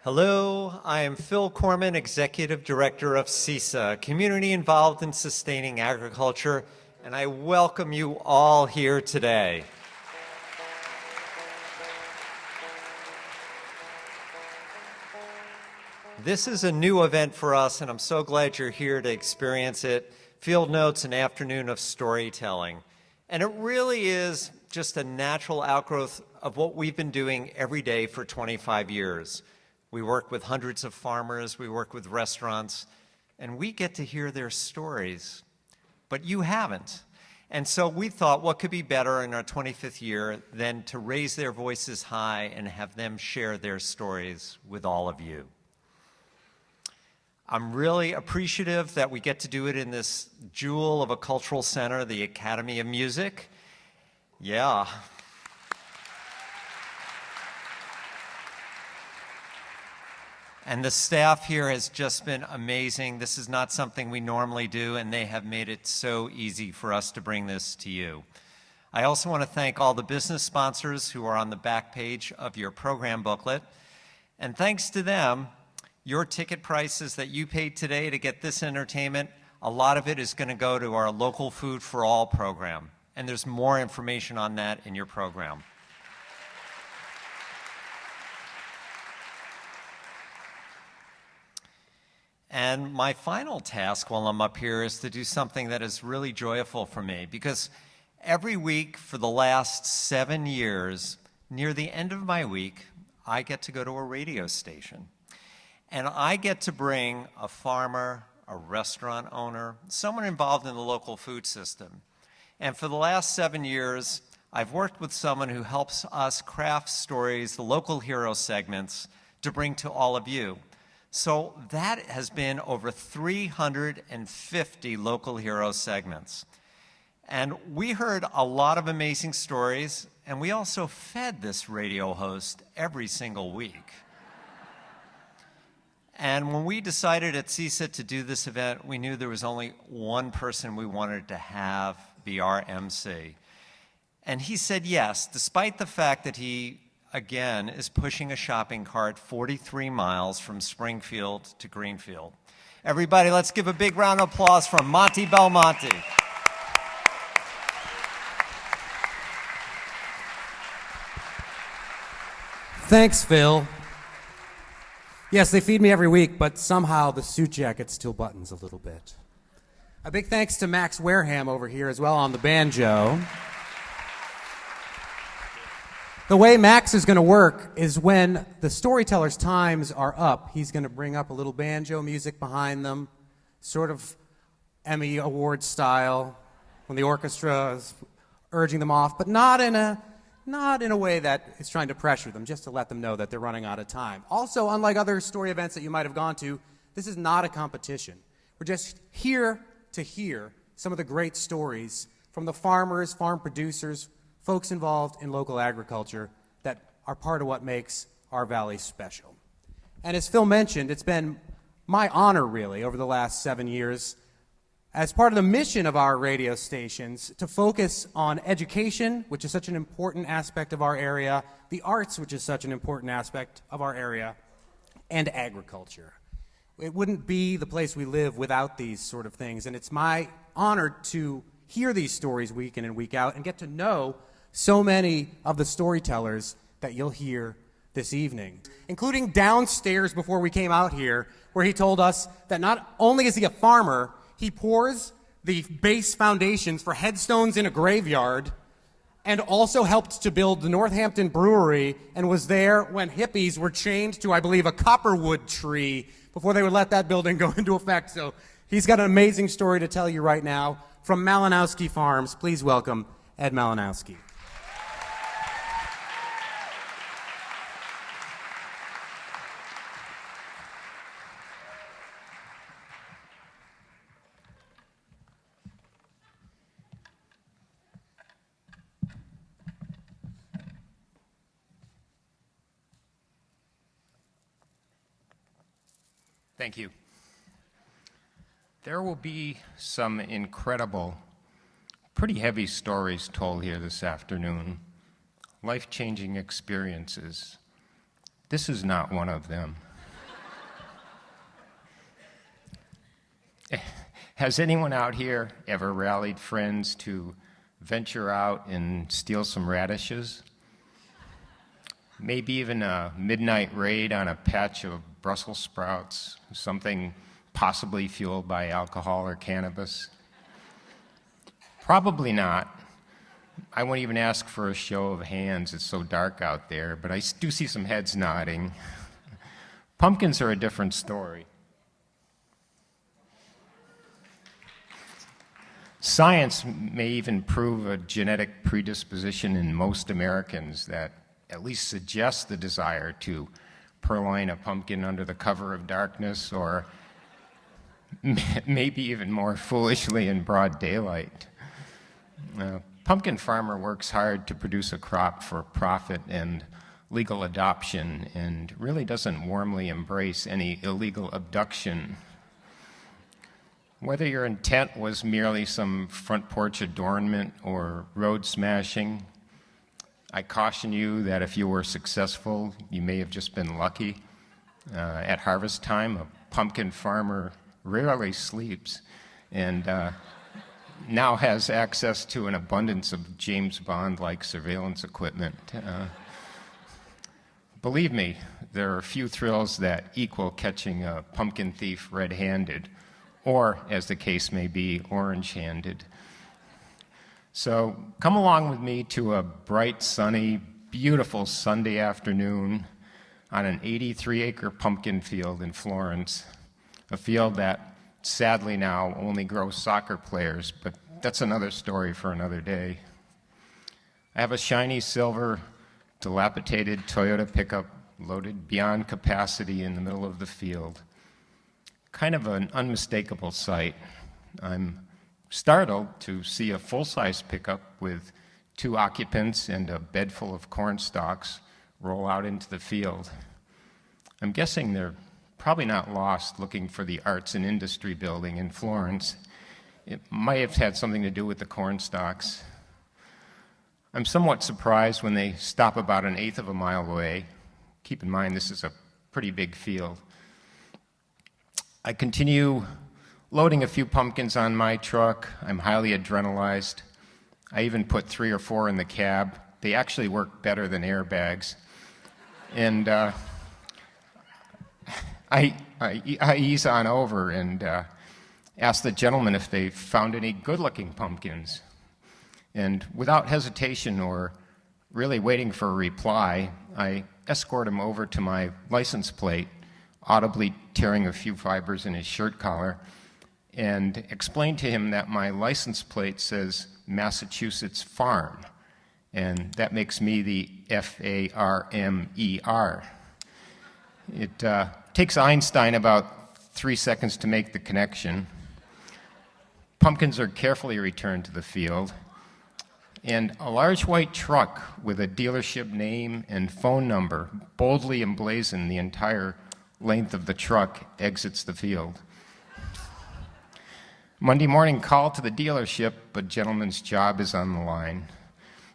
Hello, I am Phil Korman, Executive Director of CISA, Community Involved in Sustaining Agriculture, and I welcome you all here today. This is a new event for us, and I'm so glad you're here to experience it. Field Notes, an afternoon of storytelling. And it really is just a natural outgrowth of what we've been doing every day for 25 years. We work with hundreds of farmers, we work with restaurants, and we get to hear their stories, but you haven't. And so we thought what could be better in our 25th year than to raise their voices high and have them share their stories with all of you. I'm really appreciative that we get to do it in this jewel of a cultural center, the Academy of Music. Yeah. And the staff here has just been amazing. This is not something we normally do, and they have made it so easy for us to bring this to you. I also want to thank all the business sponsors who are on the back page of your program booklet. And thanks to them, your ticket prices that you paid today to get this entertainment, a lot of it is going to go to our local Food for All program. And there's more information on that in your program. And my final task while I'm up here is to do something that is really joyful for me, because every week for the last 7 years, near the end of my week, I get to go to a radio station. And I get to bring a farmer, a restaurant owner, someone involved in the local food system. And for the last 7 years, I've worked with someone who helps us craft stories, the local hero segments, to bring to all of you. So that has been over 350 local hero segments. And we heard a lot of amazing stories, and we also fed this radio host every single week. And when we decided at CISA to do this event, we knew there was only one person we wanted to have be our MC. And he said yes, despite the fact that he again, is pushing a shopping cart 43 miles from Springfield to Greenfield. Everybody, let's give a big round of applause for Monte Belmonte. Thanks, Phil. Yes, they feed me every week, but somehow the suit jacket still buttons a little bit. A big thanks to Max Wareham over here as well on the banjo. The way Max is going to work is when the storyteller's times are up, he's going to bring up a little banjo music behind them, sort of Emmy Award style, when the orchestra is urging them off, but not in a way that is trying to pressure them, just to let them know that they're running out of time. Also, unlike other story events that you might have gone to, this is not a competition. We're just here to hear some of the great stories from the farmers, farm producers, folks involved in local agriculture that are part of what makes our valley special. And as Phil mentioned, it's been my honor, really, over the last 7 years, as part of the mission of our radio stations, to focus on education, which is such an important aspect of our area, the arts, which is such an important aspect of our area, and agriculture. It wouldn't be the place we live without these sort of things, and it's my honor to hear these stories week in and week out and get to know so many of the storytellers that you'll hear this evening, including downstairs before we came out here, where he told us that not only is he a farmer, he pours the base foundations for headstones in a graveyard, and also helped to build the Northampton brewery, and was there when hippies were chained to, I believe, a copperwood tree before they would let that building go into effect. So he's got an amazing story to tell you right now from Malinowski Farms. Please welcome Ed Malinowski. Thank you. There will be some incredible, pretty heavy stories told here this afternoon, life-changing experiences. This is not one of them. Has anyone out here ever rallied friends to venture out and steal some radishes? Maybe even a midnight raid on a patch of Brussels sprouts, something possibly fueled by alcohol or cannabis? Probably not. I won't even ask for a show of hands, it's so dark out there, but I do see some heads nodding. Pumpkins are a different story. Science may even prove a genetic predisposition in most Americans that at least suggests the desire to purloin a pumpkin under the cover of darkness, or maybe even more foolishly in broad daylight. Pumpkin farmer works hard to produce a crop for profit and legal adoption and really doesn't warmly embrace any illegal abduction. Whether your intent was merely some front porch adornment or road smashing, I caution you that if you were successful, you may have just been lucky. At harvest time, a pumpkin farmer rarely sleeps and now has access to an abundance of James Bond-like surveillance equipment. Believe me, there are few thrills that equal catching a pumpkin thief red-handed, or, as the case may be, orange-handed. So come along with me to a bright, sunny, beautiful Sunday afternoon on an 83-acre pumpkin field in Florence, a field that sadly now only grows soccer players, but that's another story for another day. I have a shiny silver, dilapidated Toyota pickup loaded beyond capacity in the middle of the field. Kind of an unmistakable sight. I'm startled to see a full-size pickup with 2 occupants and a bed full of corn stalks roll out into the field. I'm guessing they're probably not lost looking for the Arts and Industry building in Florence. It might have had something to do with the corn stalks. I'm somewhat surprised when they stop about 1/8 of a mile away. Keep in mind, this is a pretty big field. I continue loading a few pumpkins on my truck. I'm highly adrenalized. I even put 3 or 4 in the cab. They actually work better than airbags. And I ease on over and ask the gentleman if they found any good-looking pumpkins. And without hesitation or really waiting for a reply, I escort him over to my license plate, audibly tearing a few fibers in his shirt collar, and explain to him that my license plate says Massachusetts Farm, and that makes me the F-A-R-M-E-R. It takes Einstein about 3 seconds to make the connection. Pumpkins are carefully returned to the field, and a large white truck with a dealership name and phone number boldly emblazoned the entire length of the truck exits the field. Monday morning call to the dealership, a gentleman's job is on the line.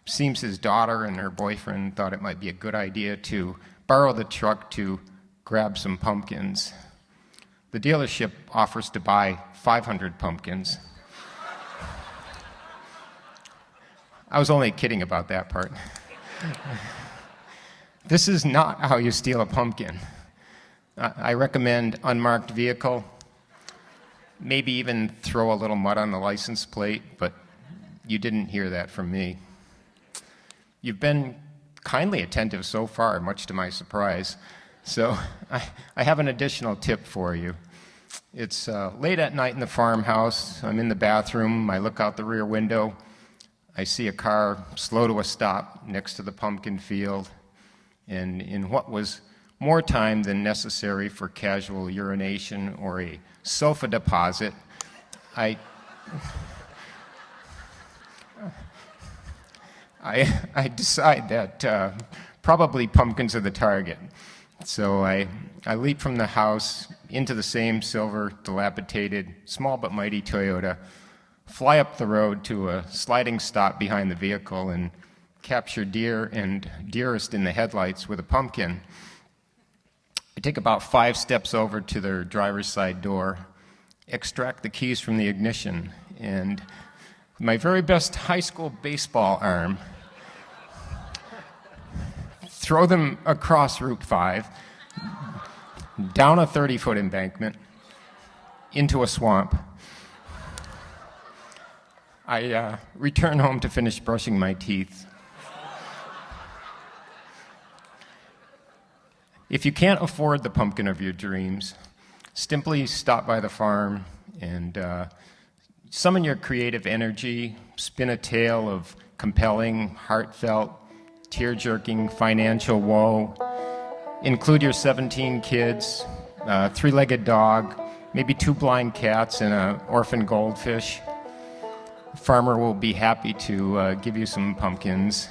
Seems his daughter and her boyfriend thought it might be a good idea to borrow the truck to grab some pumpkins. The dealership offers to buy 500 pumpkins. I was only kidding about that part. This is not how you steal a pumpkin. I recommend unmarked vehicle, maybe even throw a little mud on the license plate, but you didn't hear that from me. You've been kindly attentive so far, much to my surprise. So I have an additional tip for you. It's late at night in the farmhouse. I'm in the bathroom. I look out the rear window. I see a car slow to a stop next to the pumpkin field. And in what was more time than necessary for casual urination or a sofa deposit, I decide that probably pumpkins are the target. So I leap from the house into the same silver, dilapidated, small but mighty Toyota, fly up the road to a sliding stop behind the vehicle, and capture deer and dearest in the headlights with a pumpkin. I take about 5 steps over to their driver's side door, extract the keys from the ignition, and with my very best high school baseball arm, throw them across Route 5, down a 30-foot embankment, into a swamp. I return home to finish brushing my teeth. If you can't afford the pumpkin of your dreams, simply stop by the farm and summon your creative energy, spin a tale of compelling, heartfelt, tear-jerking financial woe. Include your 17 kids, a three-legged dog, maybe 2 blind cats, and an orphan goldfish. The farmer will be happy to give you some pumpkins.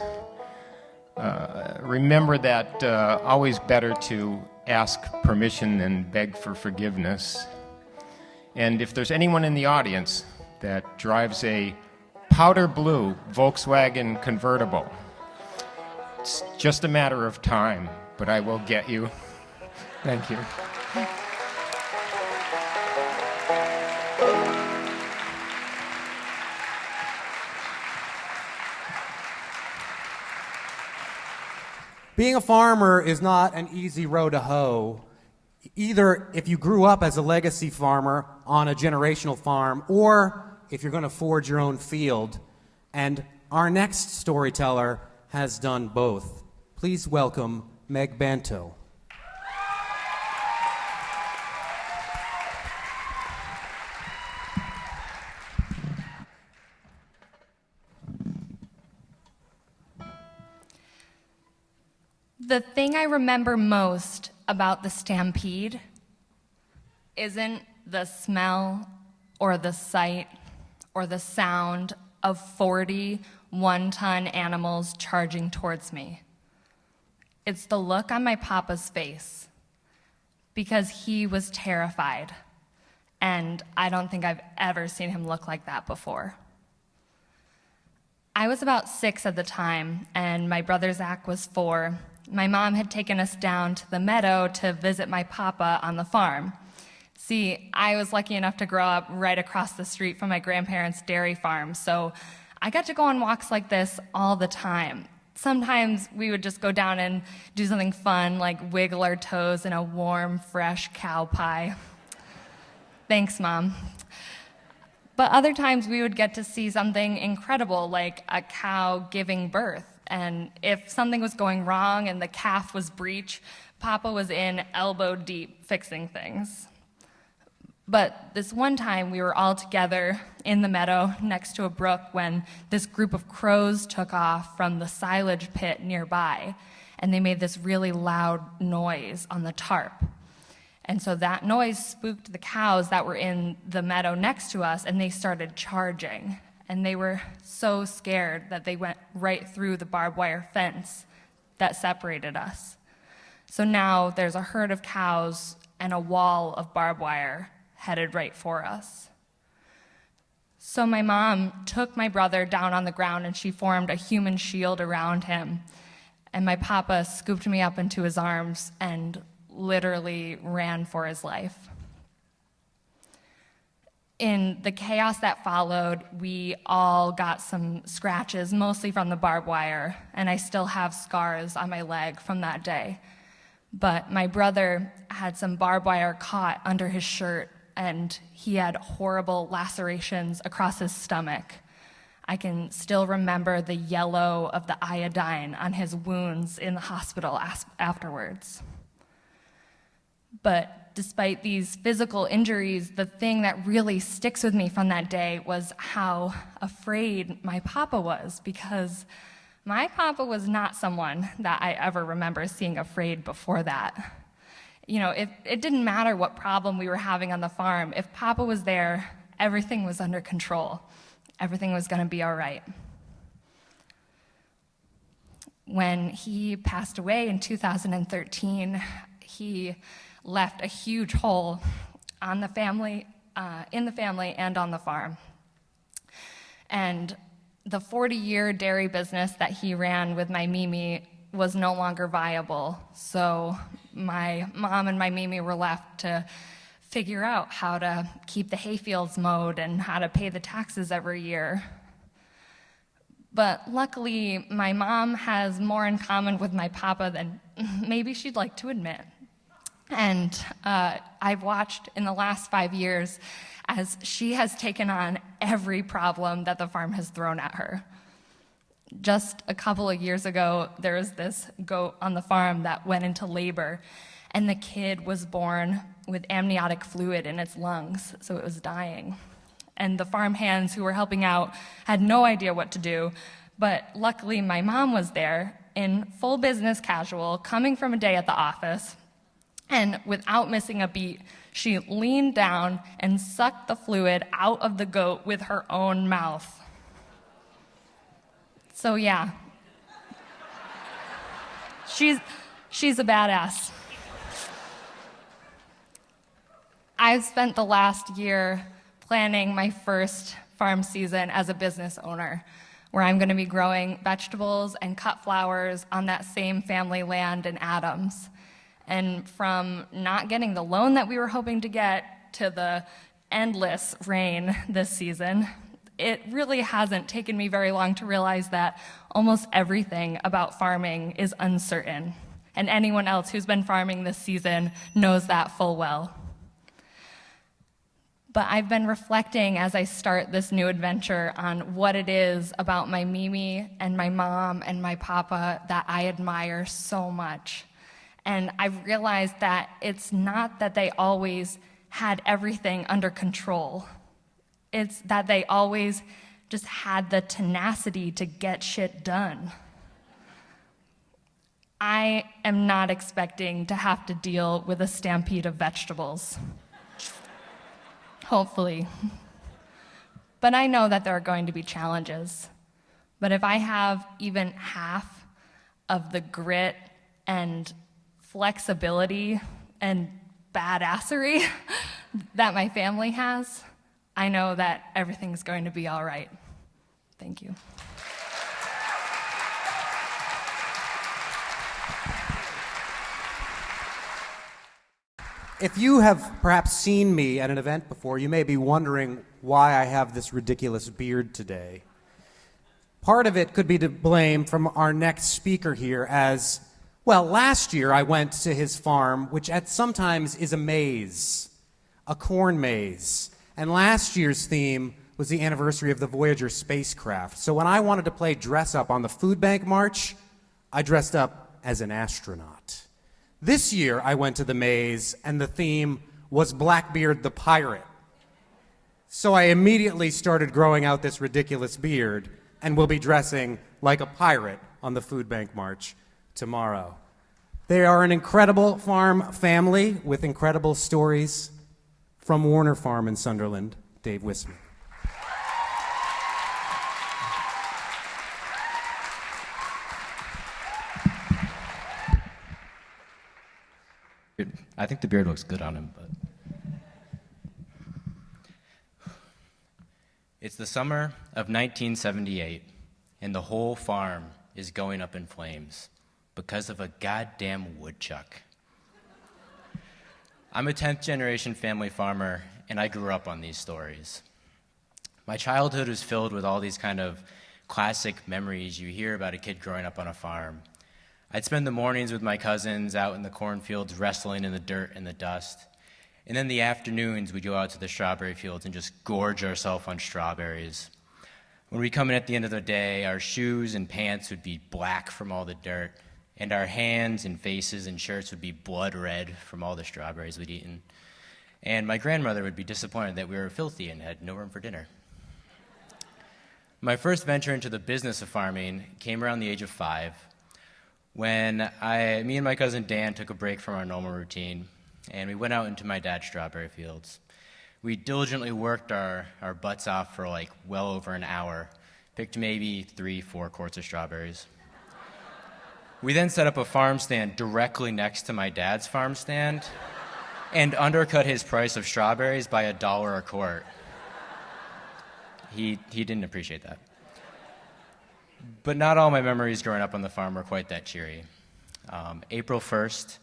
Remember that always better to ask permission than beg for forgiveness. And if there's anyone in the audience that drives a powder blue Volkswagen convertible, it's just a matter of time, but I will get you. Thank you. Being a farmer is not an easy row to hoe, either if you grew up as a legacy farmer on a generational farm, or if you're going to forge your own field. And our next storyteller has done both. Please welcome Meg Banto. The thing I remember most about the stampede isn't the smell or the sight or the sound of 40 one-ton animals charging towards me. It's the look on my papa's face, because he was terrified, and I don't think I've ever seen him look like that before. I was about 6 at the time, and my brother Zach was 4. My mom had taken us down to the meadow to visit my papa on the farm. See, I was lucky enough to grow up right across the street from my grandparents' dairy farm, so I got to go on walks like this all the time. Sometimes we would just go down and do something fun, like wiggle our toes in a warm, fresh cow pie. Thanks, Mom. But other times we would get to see something incredible, like a cow giving birth. And if something was going wrong and the calf was breech, Papa was in elbow deep fixing things. But this one time we were all together in the meadow next to a brook when this group of crows took off from the silage pit nearby, and they made this really loud noise on the tarp. And so that noise spooked the cows that were in the meadow next to us, and they started charging. And they were so scared that they went right through the barbed wire fence that separated us. So now there's a herd of cows and a wall of barbed wire headed right for us. So my mom took my brother down on the ground and she formed a human shield around him. And my papa scooped me up into his arms and literally ran for his life. In the chaos that followed, we all got some scratches, mostly from the barbed wire, and I still have scars on my leg from that day. But my brother had some barbed wire caught under his shirt, and he had horrible lacerations across his stomach. I can still remember the yellow of the iodine on his wounds in the hospital afterwards. But despite these physical injuries, the thing that really sticks with me from that day was how afraid my papa was, because my papa was not someone that I ever remember seeing afraid before that. You know, it didn't matter what problem we were having on the farm. If papa was there, everything was under control. Everything was going to be all right. When he passed away in 2013, he left a huge hole on the family, in the family and on the farm. And the 40-year dairy business that he ran with my Mimi was no longer viable. So my mom and my Mimi were left to figure out how to keep the hayfields mowed and how to pay the taxes every year. But luckily, my mom has more in common with my papa than maybe she'd like to admit. And I've watched in the last 5 years as she has taken on every problem that the farm has thrown at her. Just a couple of years ago, there was this goat on the farm that went into labor, and the kid was born with amniotic fluid in its lungs, so it was dying. And the farm hands who were helping out had no idea what to do, but luckily my mom was there in full business casual, coming from a day at the office, and without missing a beat, she leaned down and sucked the fluid out of the goat with her own mouth. So yeah, she's a badass. I've spent the last year planning my first farm season as a business owner, where I'm going to be growing vegetables and cut flowers on that same family land in Adams. And from not getting the loan that we were hoping to get to the endless rain this season, it really hasn't taken me very long to realize that almost everything about farming is uncertain. And anyone else who's been farming this season knows that full well. But I've been reflecting as I start this new adventure on what it is about my Mimi and my mom and my papa that I admire so much. And I've realized that it's not that they always had everything under control. It's that they always just had the tenacity to get shit done. I am not expecting to have to deal with a stampede of vegetables. Hopefully. But I know that there are going to be challenges. But if I have even half of the grit and flexibility and badassery that my family has, I know that everything's going to be all right. Thank you. If you have perhaps seen me at an event before, you may be wondering why I have this ridiculous beard today. Part of it could be to blame from our next speaker here as, well, last year I went to his farm, which at sometimes is a maze, a corn maze. And last year's theme was the anniversary of the Voyager spacecraft. So when I wanted to play dress up on the food bank march, I dressed up as an astronaut. This year, I went to the maze, and the theme was Blackbeard the Pirate. So I immediately started growing out this ridiculous beard, and will be dressing like a pirate on the food bank march tomorrow. They are an incredible farm family with incredible stories. From Warner Farm in Sunderland, Dave Wisman. I think the beard looks good on him, but... It's the summer of 1978, and the whole farm is going up in flames because of a goddamn woodchuck. I'm a 10th generation family farmer, and I grew up on these stories. My childhood was filled with all these kind of classic memories you hear about a kid growing up on a farm. I'd spend the mornings with my cousins out in the cornfields wrestling in the dirt and the dust. And then the afternoons we'd go out to the strawberry fields and just gorge ourselves on strawberries. When we'd come in at the end of the day, our shoes and pants would be black from all the dirt, and our hands and faces and shirts would be blood red from all the strawberries we'd eaten. And my grandmother would be disappointed that we were filthy and had no room for dinner. My first venture into the business of farming came around the age of 5, when me and my cousin Dan took a break from our normal routine, and we went out into my dad's strawberry fields. We diligently worked our butts off for like well over an hour, picked maybe 3-4 quarts of strawberries. We then set up a farm stand directly next to my dad's farm stand and undercut his price of strawberries by $1 a quart. He didn't appreciate that. But not all my memories growing up on the farm were quite that cheery. April 1st,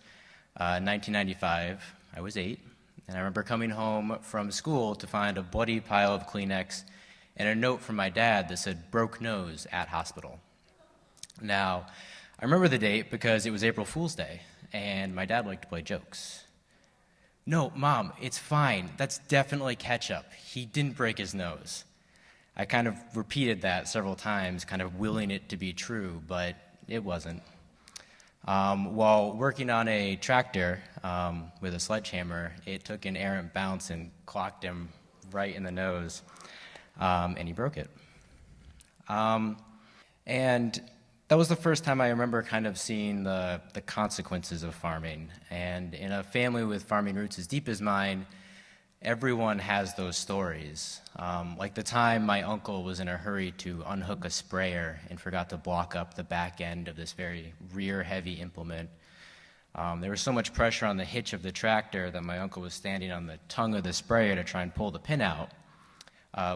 1995, I was 8, And I remember coming home from school to find a bloody pile of Kleenex and a note from my dad that said, "Broke nose at hospital." Now, I remember the date because it was April Fool's Day, and my dad liked to play jokes. "No, Mom, it's fine. That's definitely ketchup. He didn't break his nose." I kind of repeated that several times, kind of willing it to be true, but it wasn't. While working on a tractor with a sledgehammer, it took an errant bounce and clocked him right in the nose, and he broke it. And that was the first time I remember kind of seeing the consequences of farming. And in a family with farming roots as deep as mine, everyone has those stories. Like the time my uncle was in a hurry to unhook a sprayer and forgot to block up the back end of this very rear-heavy implement. There was so much pressure on the hitch of the tractor that my uncle was standing on the tongue of the sprayer to try and pull the pin out.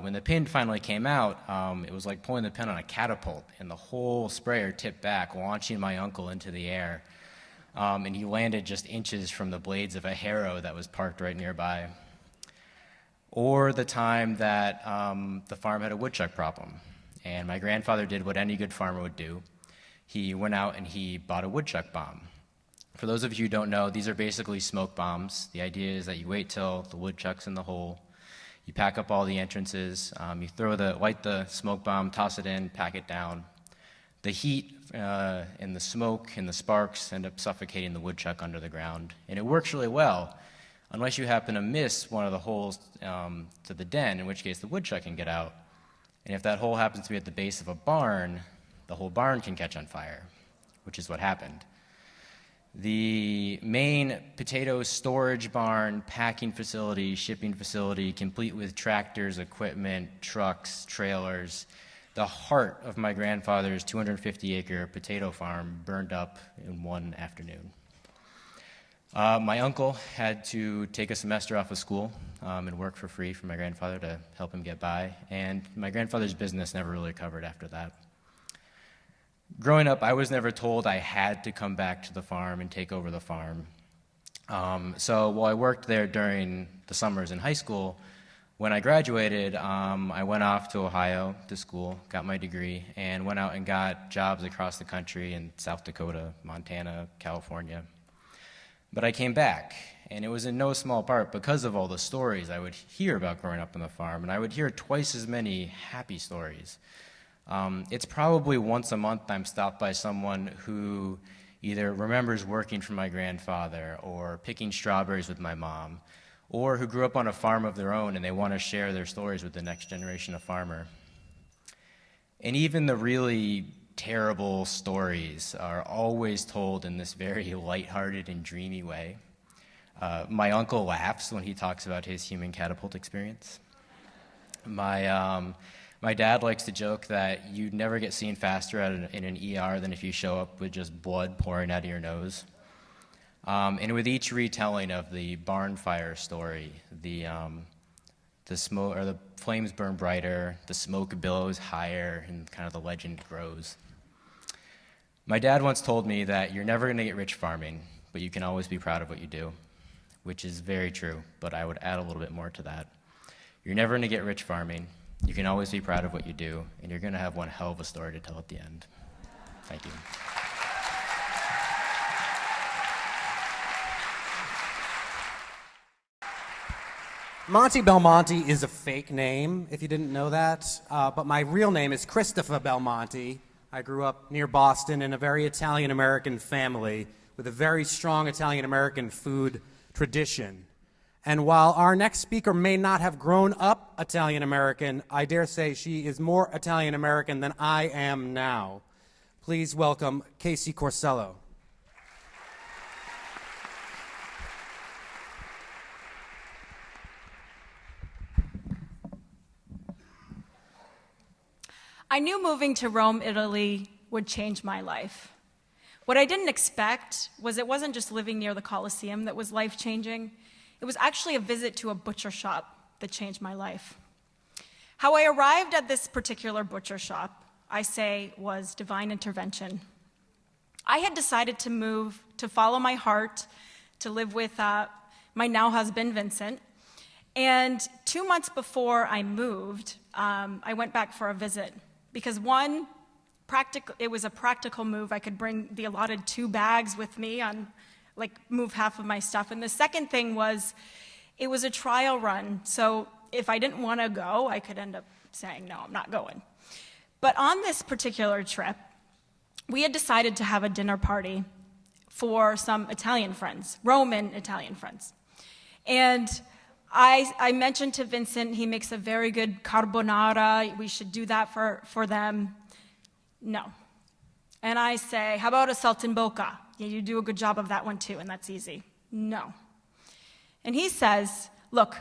When the pin finally came out, it was like pulling the pin on a catapult, and the whole sprayer tipped back, launching my uncle into the air. And he landed just inches from the blades of a harrow that was parked right nearby. Or the time that the farm had a woodchuck problem, and my grandfather did what any good farmer would do. He went out and he bought a woodchuck bomb. For those of you who don't know, these are basically smoke bombs. The idea is that you wait till the woodchuck's in the hole, you pack up all the entrances, you light the smoke bomb, toss it in, pack it down. The heat and the smoke and the sparks end up suffocating the woodchuck under the ground, and it works really well. Unless you happen to miss one of the holes to the den, in which case the woodchuck can get out. And if that hole happens to be at the base of a barn, the whole barn can catch on fire, which is what happened. The main potato storage barn, packing facility, shipping facility, complete with tractors, equipment, trucks, trailers, the heart of my grandfather's 250-acre potato farm burned up in one afternoon. My uncle had to take a semester off of school and work for free for my grandfather to help him get by, and my grandfather's business never really recovered after that. Growing up, I was never told I had to come back to the farm and take over the farm. So while I worked there during the summers in high school, when I graduated, I went off to Ohio to school, got my degree, and went out and got jobs across the country in South Dakota, Montana, California. But I came back, and it was in no small part because of all the stories I would hear about growing up on the farm, and I would hear twice as many happy stories. It's probably once a month I'm stopped by someone who either remembers working for my grandfather or picking strawberries with my mom, or who grew up on a farm of their own and they want to share their stories with the next generation of farmer. And even the really terrible stories are always told in this very lighthearted and dreamy way. My uncle laughs when he talks about his human catapult experience. My dad likes to joke that you'd never get seen faster in an ER than if you show up with just blood pouring out of your nose. And with each retelling of the barn fire story, the smoke or the flames burn brighter, the smoke billows higher, and kind of the legend grows. My dad once told me that you're never going to get rich farming, but you can always be proud of what you do, which is very true, but I would add a little bit more to that. You're never going to get rich farming, you can always be proud of what you do, and you're going to have one hell of a story to tell at the end. Thank you. Monte Belmonte is a fake name, if you didn't know that, but my real name is Christopher Belmonte. I grew up near Boston in a very Italian-American family with a very strong Italian-American food tradition. And while our next speaker may not have grown up Italian-American, I dare say she is more Italian-American than I am now. Please welcome Casey Corsello. I knew moving to Rome, Italy would change my life. What I didn't expect was it wasn't just living near the Colosseum that was life-changing. It was actually a visit to a butcher shop that changed my life. How I arrived at this particular butcher shop, I say, was divine intervention. I had decided to move, to follow my heart, to live with my now husband, Vincent. And 2 months before I moved, I went back for a visit because one, it was a practical move. I could bring the allotted 2 bags with me on, move half of my stuff. And the second thing was, it was a trial run. So if I didn't want to go, I could end up saying, no, I'm not going. But on this particular trip, we had decided to have a dinner party for some Italian friends, Roman Italian friends. And I mentioned to Vincent, he makes a very good carbonara. We should do that for them. No. And I say, how about a saltimbocca? Yeah, you do a good job of that one too, and that's easy. No. And he says, look,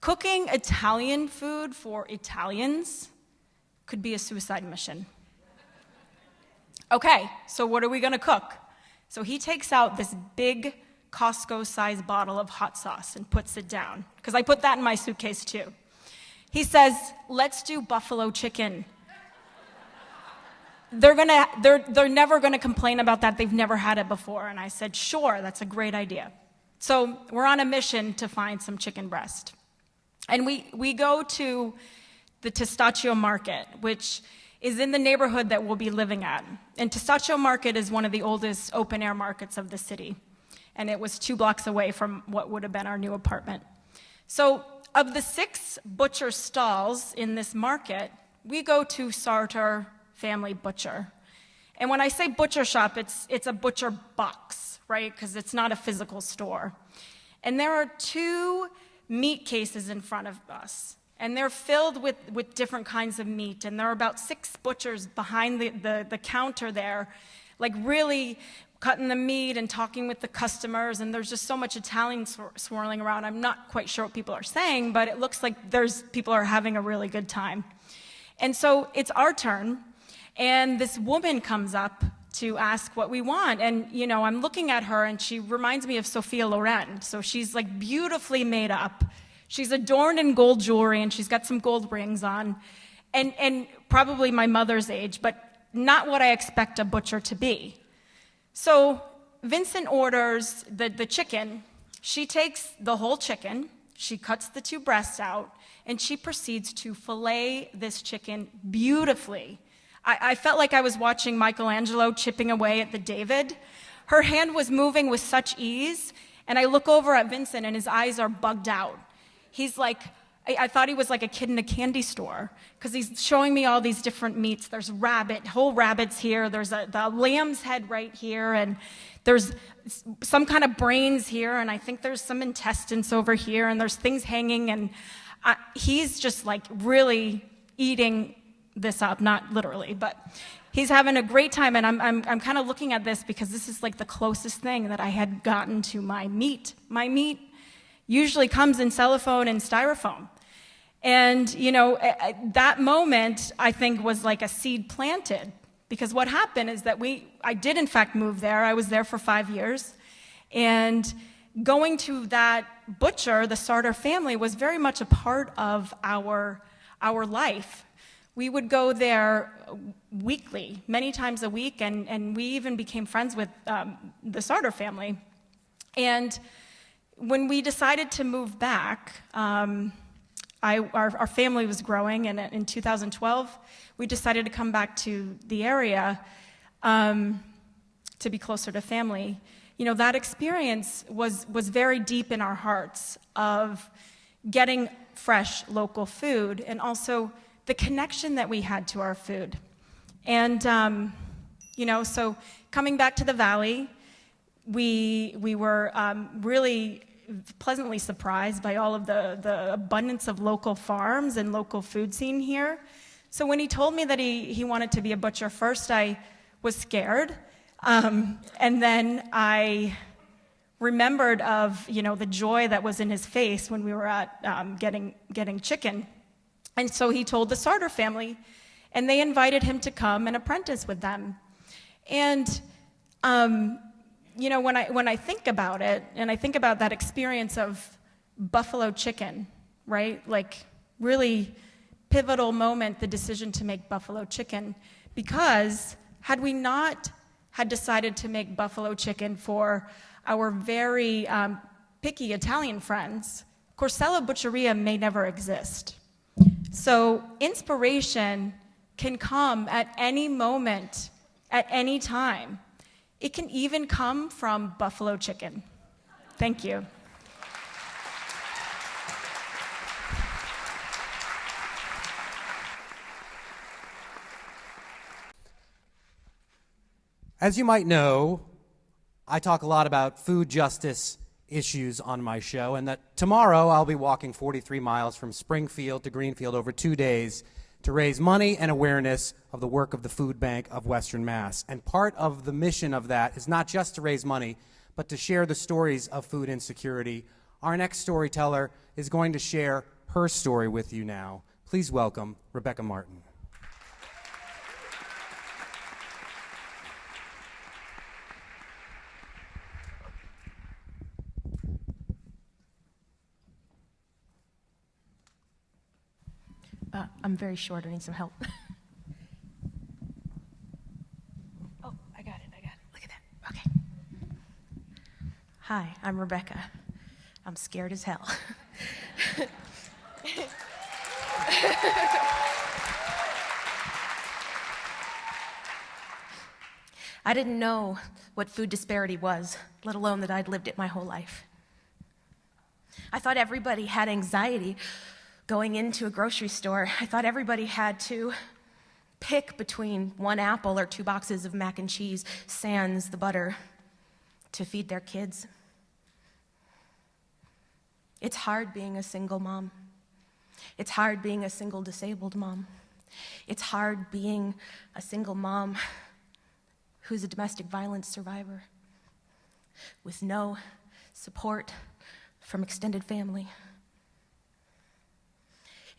cooking Italian food for Italians could be a suicide mission. Okay, so what are we gonna cook? So he takes out this big Costco-sized bottle of hot sauce and puts it down, because I put that in my suitcase too. He says, let's do buffalo chicken. They're never gonna complain about that. They've never had it before. And I said, sure, that's a great idea. So we're on a mission to find some chicken breast. And we go to the Testaccio Market, which is in the neighborhood that we'll be living at. And Testaccio Market is one of the oldest open-air markets of the city. And it was 2 blocks away from what would have been our new apartment. So of the 6 butcher stalls in this market, we go to Sartor Family Butcher. And when I say butcher shop, it's a butcher box, right? Because it's not a physical store. And there are 2 meat cases in front of us. And they're filled with different kinds of meat. And there are about 6 butchers behind the counter there, really cutting the meat and talking with the customers. And there's just so much Italian swirling around. I'm not quite sure what people are saying, but it looks like people are having a really good time. And so it's our turn. And this woman comes up to ask what we want. And, I'm looking at her, and she reminds me of Sophia Loren. So she's beautifully made up. She's adorned in gold jewelry, and she's got some gold rings on, and probably my mother's age, but not what I expect a butcher to be. So Vincent orders the chicken. She takes the whole chicken, she cuts the 2 breasts out, and she proceeds to fillet this chicken beautifully. I felt like I was watching Michelangelo chipping away at the David. Her hand was moving with such ease, and I look over at Vincent, and his eyes are bugged out. He's I thought he was like a kid in a candy store, because he's showing me all these different meats. There's whole rabbits here. There's the lamb's head right here, and there's some kind of brains here, and I think there's some intestines over here, and there's things hanging, and he's just really eating this up, not literally, but he's having a great time, and I'm kind of looking at this because this is the closest thing that I had gotten to my meat. My meat usually comes in cellophane and styrofoam. And, that moment, I think, was like a seed planted. Because what happened is that I did, in fact, move there. I was there for 5 years. And going to that butcher, the Sartor family, was very much a part of our life. We would go there weekly, many times a week, and we even became friends with the Sartor family. And when we decided to move back, our family was growing, and in 2012, we decided to come back to the area to be closer to family. That experience was very deep in our hearts of getting fresh local food, and also the connection that we had to our food. And, so coming back to the Valley, we were really pleasantly surprised by all of the abundance of local farms and local food scene here. So when he told me that he wanted to be a butcher, first I was scared, and then I remembered of the joy that was in his face when we were at getting chicken. And so he told the Sartor family, and they invited him to come and apprentice with them. And when I think about it, and I think about that experience of buffalo chicken, right? Really pivotal moment, the decision to make buffalo chicken, because had we not had decided to make buffalo chicken for our very picky Italian friends, Corsella Butcheria may never exist. So inspiration can come at any moment, at any time. It can even come from buffalo chicken. Thank you. As you might know, I talk a lot about food justice issues on my show, and that tomorrow I'll be walking 43 miles from Springfield to Greenfield over 2 days to raise money and awareness of the work of the Food Bank of Western Mass. And part of the mission of that is not just to raise money, but to share the stories of food insecurity. Our next storyteller is going to share her story with you now. Please welcome Rebecca Martin. I'm very short. I need some help. Oh, I got it. Look at that. Okay. Hi, I'm Rebecca. I'm scared as hell. I didn't know what food disparity was, let alone that I'd lived it my whole life. I thought everybody had anxiety going into a grocery store. I thought everybody had to pick between 1 apple or 2 boxes of mac and cheese, sans the butter, to feed their kids. It's hard being a single mom. It's hard being a single disabled mom. It's hard being a single mom who's a domestic violence survivor with no support from extended family.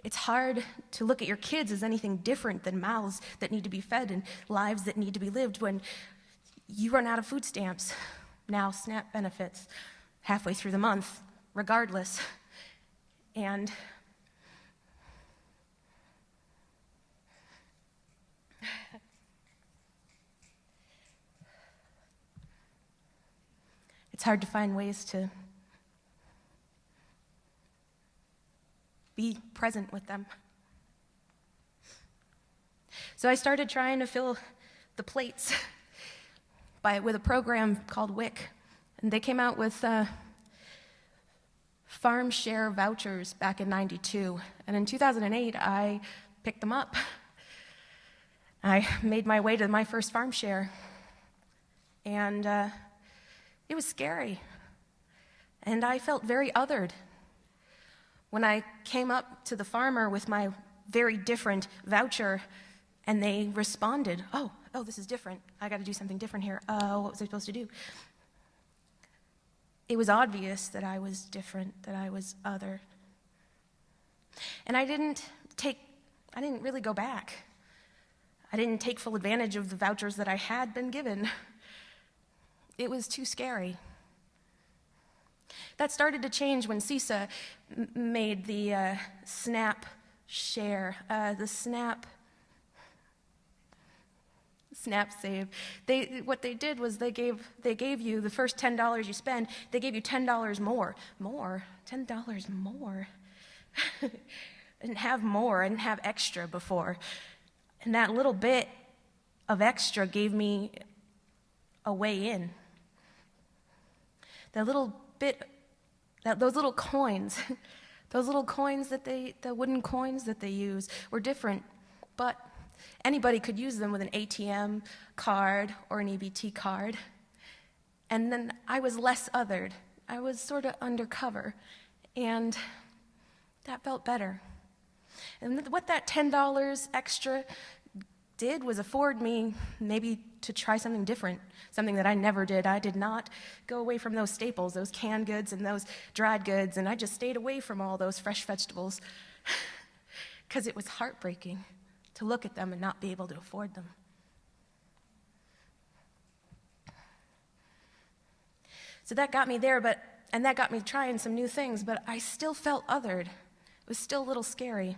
It's hard to look at your kids as anything different than mouths that need to be fed and lives that need to be lived when you run out of food stamps, now SNAP benefits, halfway through the month, regardless. And it's hard to find ways to be present with them. So I started trying to fill the plates with a program called WIC. And they came out with farm share vouchers back in '92. And in 2008, I picked them up. I made my way to my first farm share. And it was scary. And I felt very othered. When I came up to the farmer with my very different voucher, and they responded, oh, this is different. I got to do something different here. What was I supposed to do? It was obvious that I was different, that I was other. And I didn't really go back. I didn't take full advantage of the vouchers that I had been given. It was too scary. That started to change when CISA made the SNAP share, the SNAP save. What they did was they gave you the first $10 you spend, they gave you $10 more. $10 more. I didn't have more, I didn't have extra before. And that little bit of extra gave me a way in. Those little coins, the wooden coins that they use were different, but anybody could use them with an ATM card or an EBT card. And then I was less othered. I was sort of undercover, and that felt better. And what that $10 extra did was afford me maybe to try something different, something that I never did. I did not go away from those staples, those canned goods and those dried goods, and I just stayed away from all those fresh vegetables because it was heartbreaking to look at them and not be able to afford them. So that got me there, and that got me trying some new things, but I still felt othered. It was still a little scary.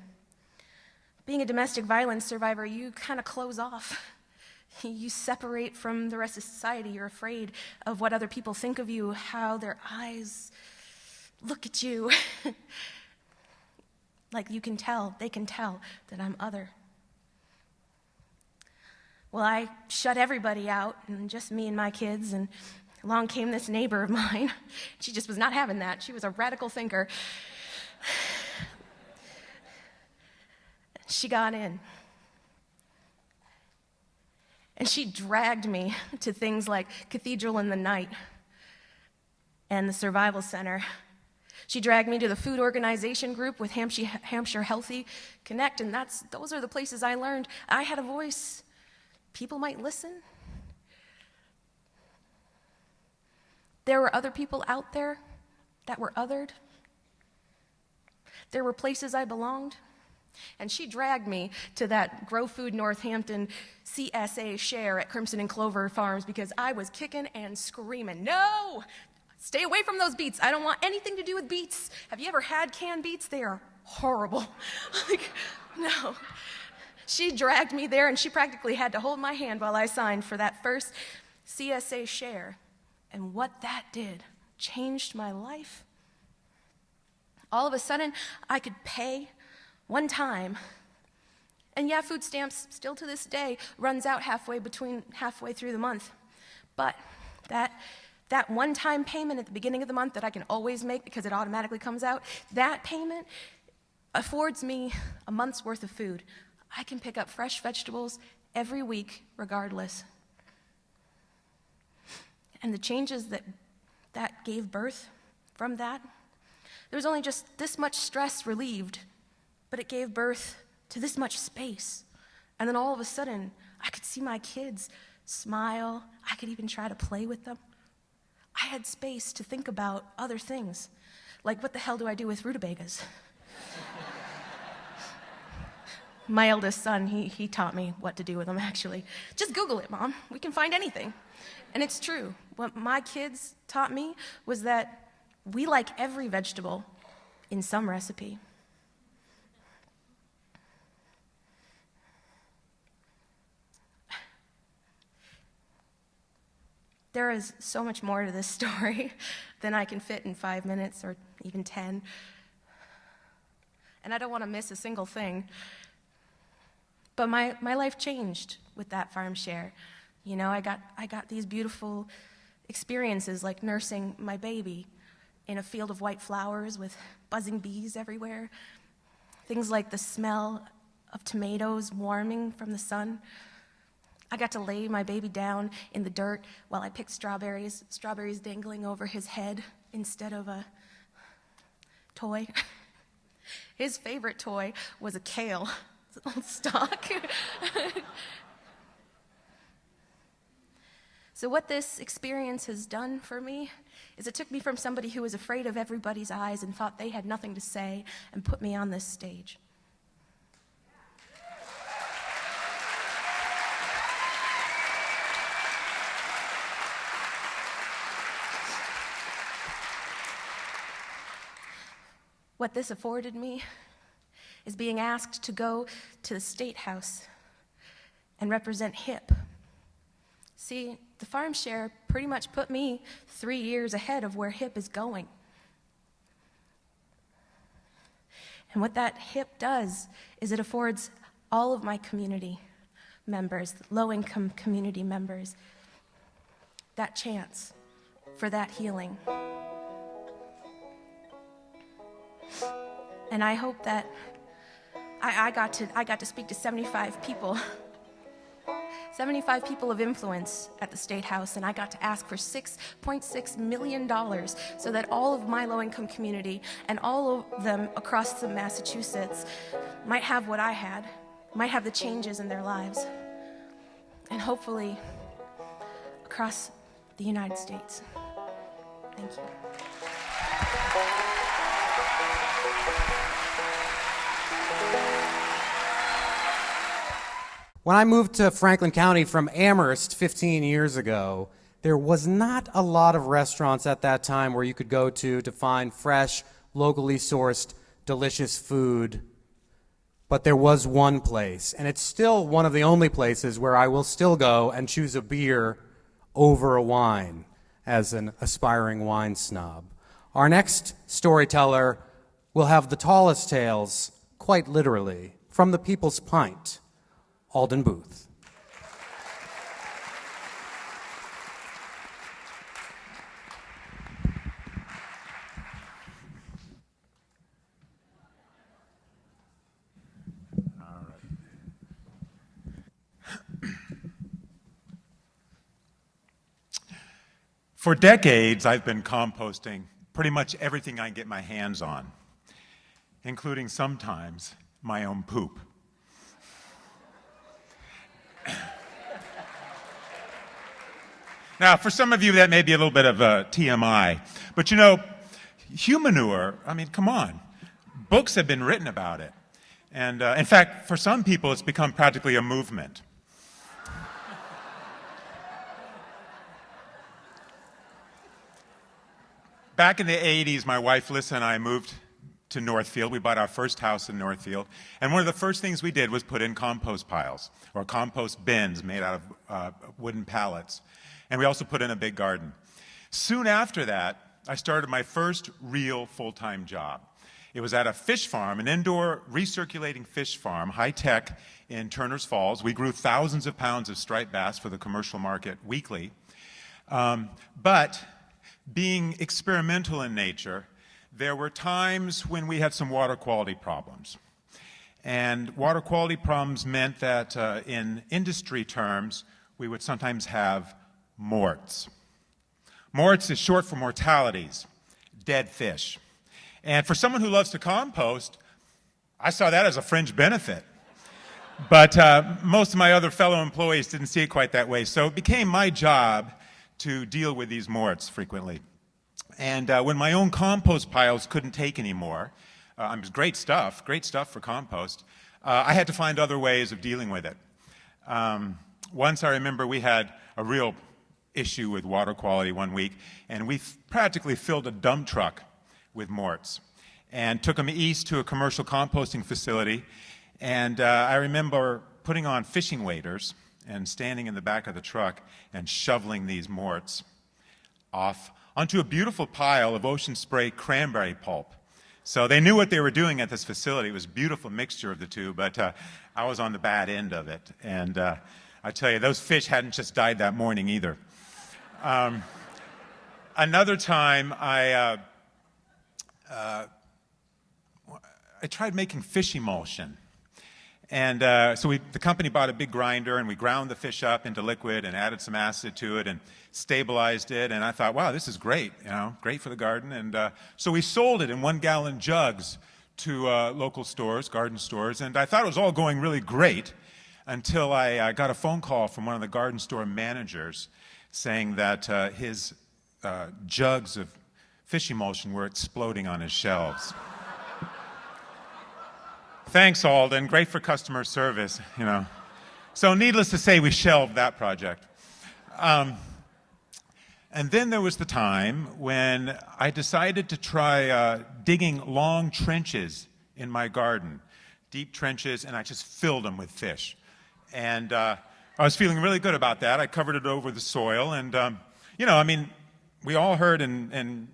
Being a domestic violence survivor, you kind of close off. You separate from the rest of society. You're afraid of what other people think of you, how their eyes look at you. Like you can tell, they can tell that I'm other. Well, I shut everybody out, and just me and my kids, and along came this neighbor of mine. She just was not having that. She was a radical thinker. She got in. And she dragged me to things like Cathedral in the Night and the Survival Center. She dragged me to the food organization group with Hampshire Healthy Connect, and those are the places I learned I had a voice. People might listen. There were other people out there that were othered. There were places I belonged. And she dragged me to that Grow Food Northampton CISA share at Crimson and Clover Farms because I was kicking and screaming, no, stay away from those beets. I don't want anything to do with beets. Have you ever had canned beets? They are horrible. Like, no. She dragged me there, and she practically had to hold my hand while I signed for that first CSA share. And what that did changed my life. All of a sudden, I could pay one time. And yeah, food stamps still to this day runs out halfway through the month. But that one-time payment at the beginning of the month that I can always make because it automatically comes out, that payment affords me a month's worth of food. I can pick up fresh vegetables every week regardless. And the changes that gave birth from that, there was only just this much stress relieved, but it gave birth to this much space. And then all of a sudden, I could see my kids smile. I could even try to play with them. I had space to think about other things, like what the hell do I do with rutabagas? My eldest son, he taught me what to do with them, actually. Just Google it, Mom. We can find anything. And it's true. What my kids taught me was that we like every vegetable in some recipe. There is so much more to this story than I can fit in 5 minutes or even 10. And I don't want to miss a single thing. But my life changed with that farm share. You know, I got these beautiful experiences like nursing my baby in a field of white flowers with buzzing bees everywhere. Things like the smell of tomatoes warming from the sun. I got to lay my baby down in the dirt while I picked strawberries dangling over his head instead of a toy. His favorite toy was a kale. Stock. So what this experience has done for me is it took me from somebody who was afraid of everybody's eyes and thought they had nothing to say and put me on this stage. What this afforded me is being asked to go to the State House and represent HIP. See, the farm share pretty much put me 3 years ahead of where HIP is going. And what that HIP does is it affords all of my community members, low-income community members, that chance for that healing. And I hope that I got to speak to 75 people, 75 people of influence at the State House, and I got to ask for $6.6 million so that all of my low-income community and all of them across the Massachusetts might have what I had, might have the changes in their lives, and hopefully across the United States. Thank you. When I moved to Franklin County from Amherst 15 years ago, there was not a lot of restaurants at that time where you could go to find fresh, locally sourced, delicious food. But there was one place, and it's still one of the only places where I will still go and choose a beer over a wine as an aspiring wine snob. Our next storyteller will have the tallest tales, quite literally, from the people's pint, Alden Booth. For decades, I've been composting pretty much everything I can get my hands on, including sometimes my own poop. Now, for some of you, that may be a little bit of a TMI, but you know, human manure, I mean, come on. Books have been written about it. And in fact, for some people, it's become practically a movement. Back in the 80s, my wife Lisa and I moved to Northfield. We bought our first house in Northfield. And one of the first things we did was put in compost piles, or compost bins made out of wooden pallets. And we also put in a big garden. Soon after that, I started my first real full-time job. It was at a fish farm, an indoor recirculating fish farm, high-tech in Turner's Falls. We grew thousands of pounds of striped bass for the commercial market weekly. But being experimental in nature, there were times when we had some water quality problems. And water quality problems meant that in industry terms, we would sometimes have morts. Morts is short for mortalities, dead fish. And for someone who loves to compost, I saw that as a fringe benefit. But most of my other fellow employees didn't see it quite that way. So it became my job to deal with these morts frequently. And when my own compost piles couldn't take anymore, it was great stuff for compost, I had to find other ways of dealing with it. Once I remember we had a real issue with water quality one week, and we practically filled a dump truck with morts and took them east to a commercial composting facility. And I remember putting on fishing waders and standing in the back of the truck and shoveling these morts off onto a beautiful pile of ocean spray cranberry pulp. So they knew what they were doing at this facility. It was a beautiful mixture of the two, but I was on the bad end of it. And I tell you, those fish hadn't just died that morning either. Another time, I tried making fish emulsion. And so the company bought a big grinder, and we ground the fish up into liquid and added some acid to it and stabilized it. And I thought, wow, this is great, great for the garden. And so we sold it in 1-gallon jugs to local stores, garden stores. And I thought it was all going really great until I got a phone call from one of the garden store managers saying that his jugs of fish emulsion were exploding on his shelves. Thanks, Alden. Great for customer service, So needless to say, we shelved that project. And then there was the time when I decided to try digging long trenches in my garden, deep trenches, and I just filled them with fish. And I was feeling really good about that. I covered it over the soil, and we all heard in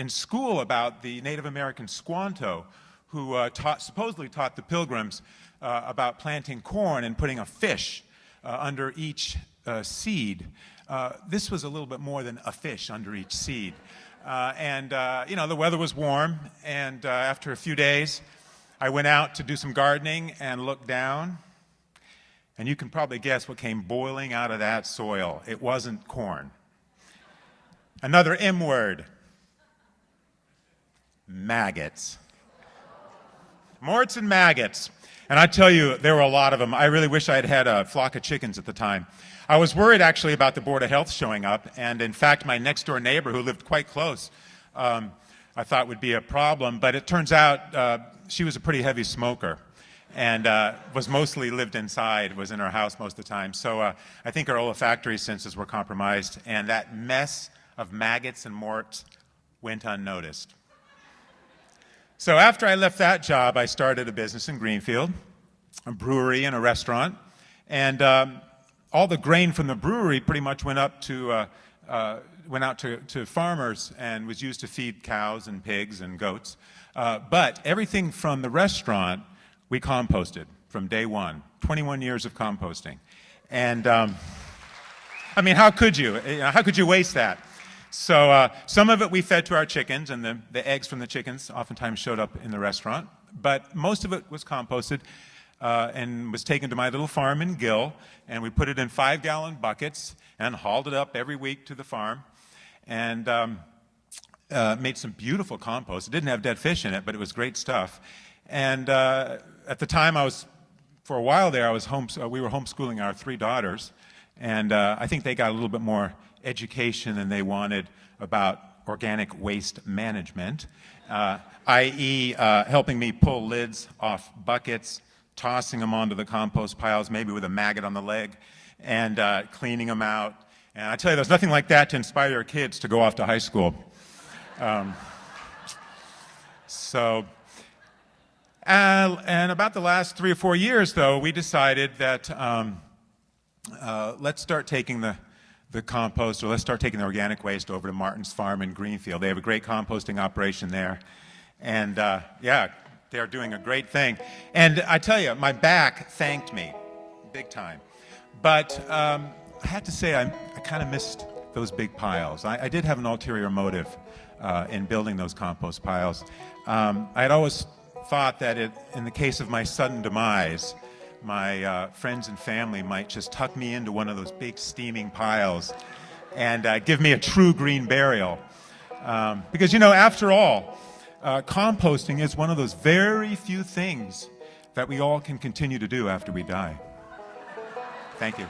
school about the Native American Squanto, who supposedly taught the Pilgrims about planting corn and putting a fish under each seed. This was a little bit more than a fish under each seed. The weather was warm, and after a few days, I went out to do some gardening and looked down, and you can probably guess what came boiling out of that soil. It wasn't corn. Another M word. Maggots. Morts and maggots. And I tell you, there were a lot of them. I really wish I had had a flock of chickens at the time. I was worried, actually, about the Board of Health showing up. And in fact, my next-door neighbor, who lived quite close, I thought would be a problem. But it turns out she was a pretty heavy smoker and was mostly lived inside, was in her house most of the time. So I think her olfactory senses were compromised. And that mess of maggots and morts went unnoticed. So after I left that job, I started a business in Greenfield, a brewery and a restaurant. And all the grain from the brewery pretty much went up to went out to farmers and was used to feed cows and pigs and goats. But everything from the restaurant, we composted from day one, 21 years of composting. And I mean, how could you? How could you waste that? So some of it we fed to our chickens, and the eggs from the chickens oftentimes showed up in the restaurant. But most of it was composted and was taken to my little farm in Gill, and we put it in 5-gallon buckets and hauled it up every week to the farm, and made some beautiful compost. It didn't have dead fish in it, but it was great stuff. And at the time, for a while there, we were homeschooling our 3 daughters, and I think they got a little bit more education than they wanted about organic waste management, i.e. Helping me pull lids off buckets, tossing them onto the compost piles, maybe with a maggot on the leg, and cleaning them out. And I tell you, there's nothing like that to inspire your kids to go off to high school. And about the last 3 or 4 years, though, we decided that let's start taking the compost, or let's start taking the organic waste over to Martin's farm in Greenfield. They have a great composting operation there. And yeah, they're doing a great thing. And I tell you, my back thanked me big time. But I have to say, I kind of missed those big piles. I did have an ulterior motive in building those compost piles. I had always thought that in the case of my sudden demise, my friends and family might just tuck me into one of those big steaming piles and give me a true green burial. Because, after all, composting is one of those very few things that we all can continue to do after we die. Thank you.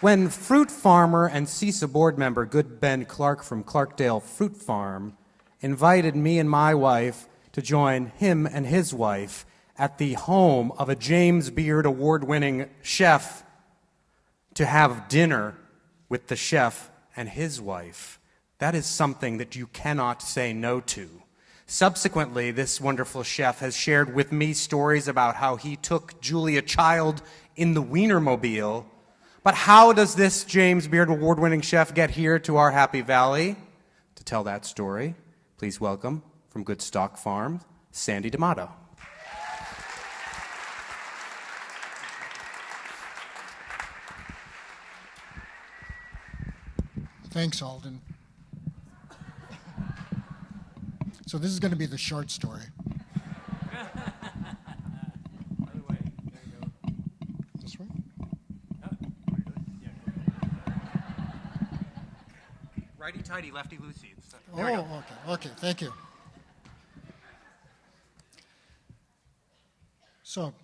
When fruit farmer and CISA board member Good Ben Clark from Clarkdale Fruit Farm invited me and my wife to join him and his wife at the home of a James Beard award-winning chef to have dinner with the chef and his wife, that is something that you cannot say no to. Subsequently, this wonderful chef has shared with me stories about how he took Julia Child in the Wienermobile. But how does this James Beard award-winning chef get here to our Happy Valley? To tell that story, please welcome, from Good Stock Farm, Sandy D'Amato. Thanks, Alden. So this is going to be the short story. This one? Righty-tighty, lefty-loosey. Oh, okay, thank you. So,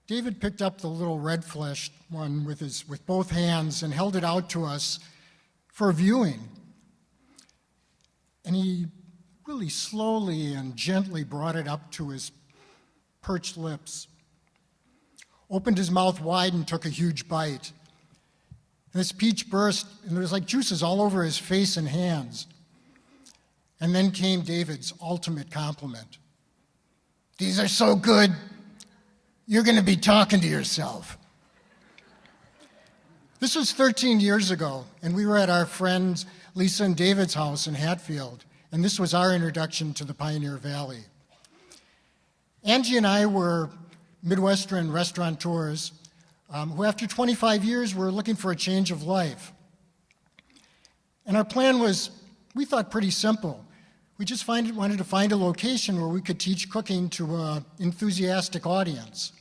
David picked up the little red-fleshed one with both hands and held it out to us for viewing. And he really slowly and gently brought it up to his perched lips, opened his mouth wide and took a huge bite. And this peach burst, and there was like juices all over his face and hands. And then came David's ultimate compliment. "These are so good, you're going to be talking to yourself." This was 13 years ago, and we were at our friends Lisa and David's house in Hatfield, and this was our introduction to the Pioneer Valley. Angie and I were Midwestern restaurateurs who, after 25 years, were looking for a change of life. And our plan was, we thought, pretty simple. We just wanted to find a location where we could teach cooking to an enthusiastic audience.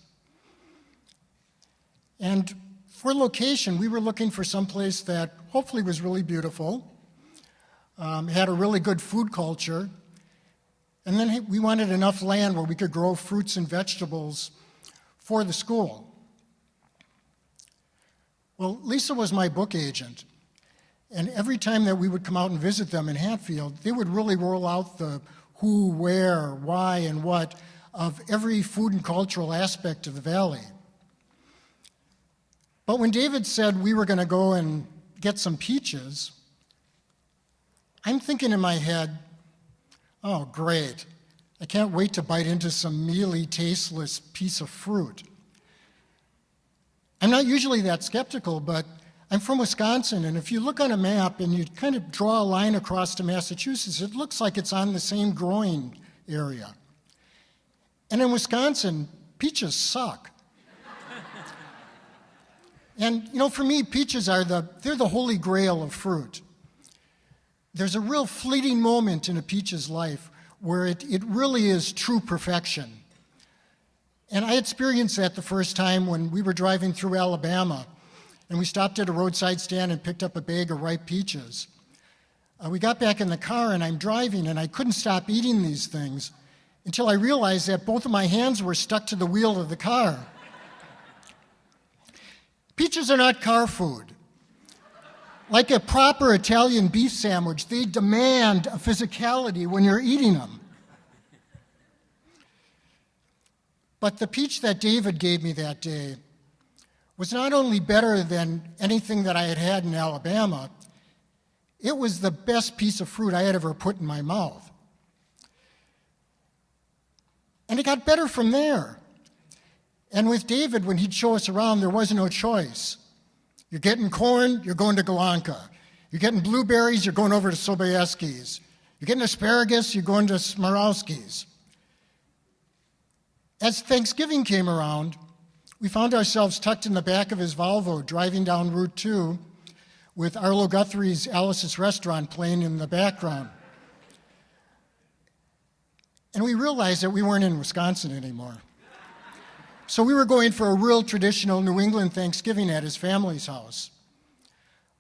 And for location, we were looking for some place that hopefully was really beautiful, had a really good food culture, and then we wanted enough land where we could grow fruits and vegetables for the school. Well, Lisa was my book agent, and every time that we would come out and visit them in Hatfield, they would really roll out the who, where, why, and what of every food and cultural aspect of the valley. But when David said we were going to go and get some peaches, I'm thinking in my head, oh, great. I can't wait to bite into some mealy, tasteless piece of fruit. I'm not usually that skeptical, but I'm from Wisconsin, and if you look on a map and you kind of draw a line across to Massachusetts, it looks like it's on the same growing area. And in Wisconsin, peaches suck. And, for me, peaches are they're the holy grail of fruit. There's a real fleeting moment in a peach's life where it really is true perfection. And I experienced that the first time when we were driving through Alabama, and we stopped at a roadside stand and picked up a bag of ripe peaches. We got back in the car, and I'm driving, and I couldn't stop eating these things until I realized that both of my hands were stuck to the wheel of the car. Peaches are not car food. Like a proper Italian beef sandwich, they demand a physicality when you're eating them. But the peach that David gave me that day was not only better than anything that I had had in Alabama, it was the best piece of fruit I had ever put in my mouth. And it got better from there. And with David, when he'd show us around, there was no choice. You're getting corn, you're going to Galanka. You're getting blueberries, you're going over to Sobieski's. You're getting asparagus, you're going to Smarowski's. As Thanksgiving came around, we found ourselves tucked in the back of his Volvo, driving down Route 2 with Arlo Guthrie's Alice's Restaurant playing in the background. And we realized that we weren't in Wisconsin anymore. So we were going for a real traditional New England Thanksgiving at his family's house.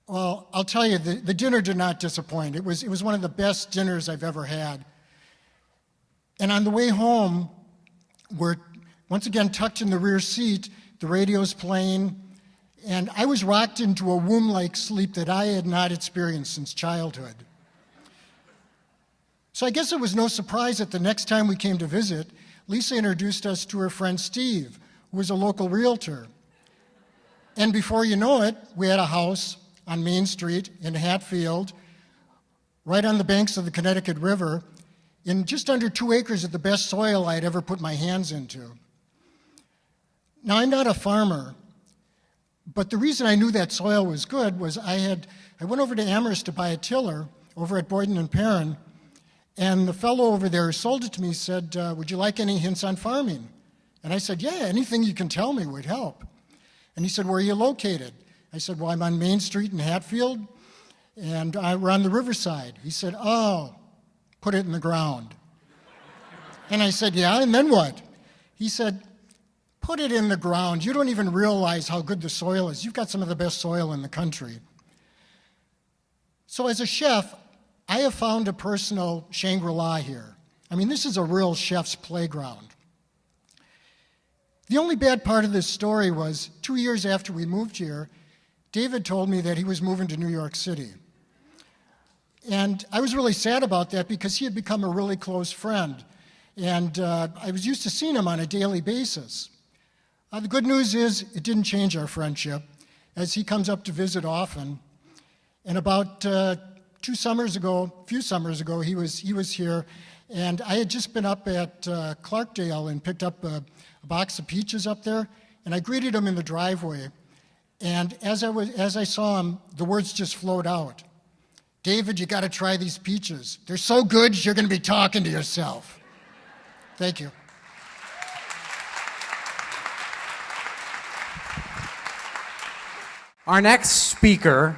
Well, I'll tell you, the dinner did not disappoint. It was one of the best dinners I've ever had. And on the way home, we're once again tucked in the rear seat, the radio's playing, and I was rocked into a womb-like sleep that I had not experienced since childhood. So I guess it was no surprise that the next time we came to visit, Lisa introduced us to her friend Steve, who was a local realtor. And before you know it, we had a house on Main Street in Hatfield, right on the banks of the Connecticut River, in just under 2 acres of the best soil I had ever put my hands into. Now, I'm not a farmer, but the reason I knew that soil was good was I went over to Amherst to buy a tiller over at Boyden and Perrin, and the fellow over there who sold it to me said, would you like any hints on farming? And I said, yeah, anything you can tell me would help. And he said, where are you located? I said, well, I'm on Main Street in Hatfield, and we're on the riverside. He said, oh, put it in the ground. And I said, yeah, and then what? He said, put it in the ground. You don't even realize how good the soil is. You've got some of the best soil in the country. So as a chef, I have found a personal Shangri-La here. I mean, this is a real chef's playground. The only bad part of this story was 2 years after we moved here, David told me that he was moving to New York City. And I was really sad about that because he had become a really close friend. And I was used to seeing him on a daily basis. The good news is it didn't change our friendship, as he comes up to visit often. And about a few summers ago, he was here, and I had just been up at Clarkdale and picked up a box of peaches up there, and I greeted him in the driveway. And as I saw him, the words just flowed out. David, you got to try these peaches. They're so good, you're going to be talking to yourself. Thank you. Our next speaker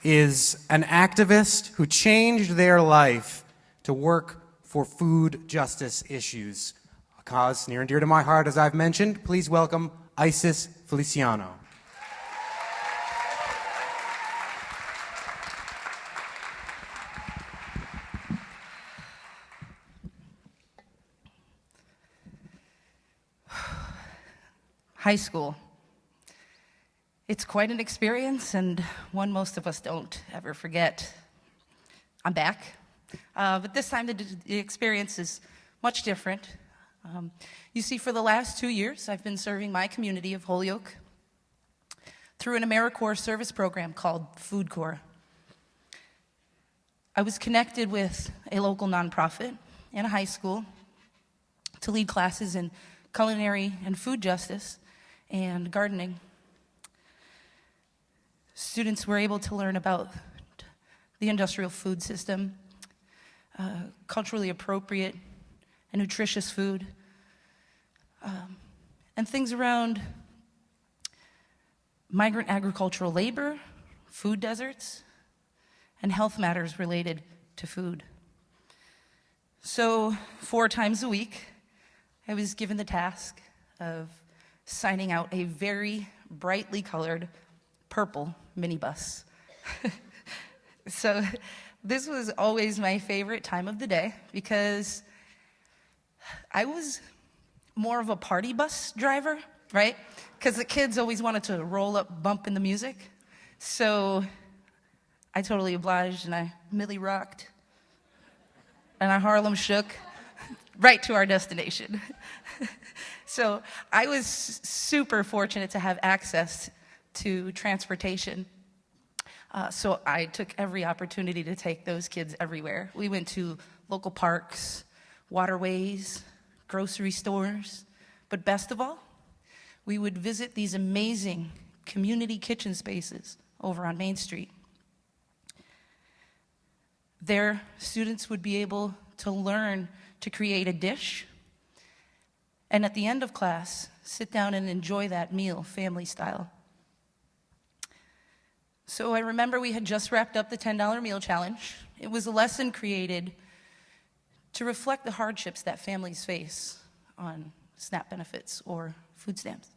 is an activist who changed their life to work for food justice issues, a cause near and dear to my heart, as I've mentioned. Please welcome Isis Feliciano. High school. It's quite an experience, and one most of us don't ever forget. I'm back, but this time the experience is much different. You see, for the last 2 years, I've been serving my community of Holyoke through an AmeriCorps service program called Food Corps. I was connected with a local nonprofit and a high school to lead classes in culinary and food justice and gardening. Students were able to learn about the industrial food system, culturally appropriate and nutritious food, and things around migrant agricultural labor, food deserts, and health matters related to food. So 4 times a week, I was given the task of signing out a very brightly colored purple minibus. So this was always my favorite time of the day because I was more of a party bus driver, right? Because the kids always wanted to roll up bumping the music. So I totally obliged and I Millie rocked and I Harlem shook right to our destination. So I was super fortunate to have access to transportation. So I took every opportunity to take those kids everywhere. We went to local parks, waterways, grocery stores, but best of all, we would visit these amazing community kitchen spaces over on Main Street. There, students would be able to learn to create a dish, and at the end of class, sit down and enjoy that meal, family style. So I remember we had just wrapped up the $10 meal challenge. It was a lesson created to reflect the hardships that families face on SNAP benefits or food stamps.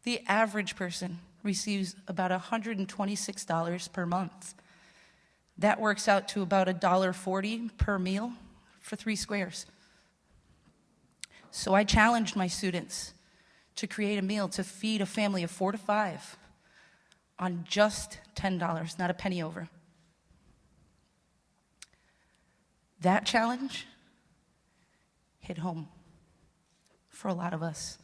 The average person receives about $126 per month. That works out to about $1.40 per meal for 3 squares. So I challenged my students to create a meal to feed a family of 4 to 5 on just $10, not a penny over. That challenge hit home for a lot of us.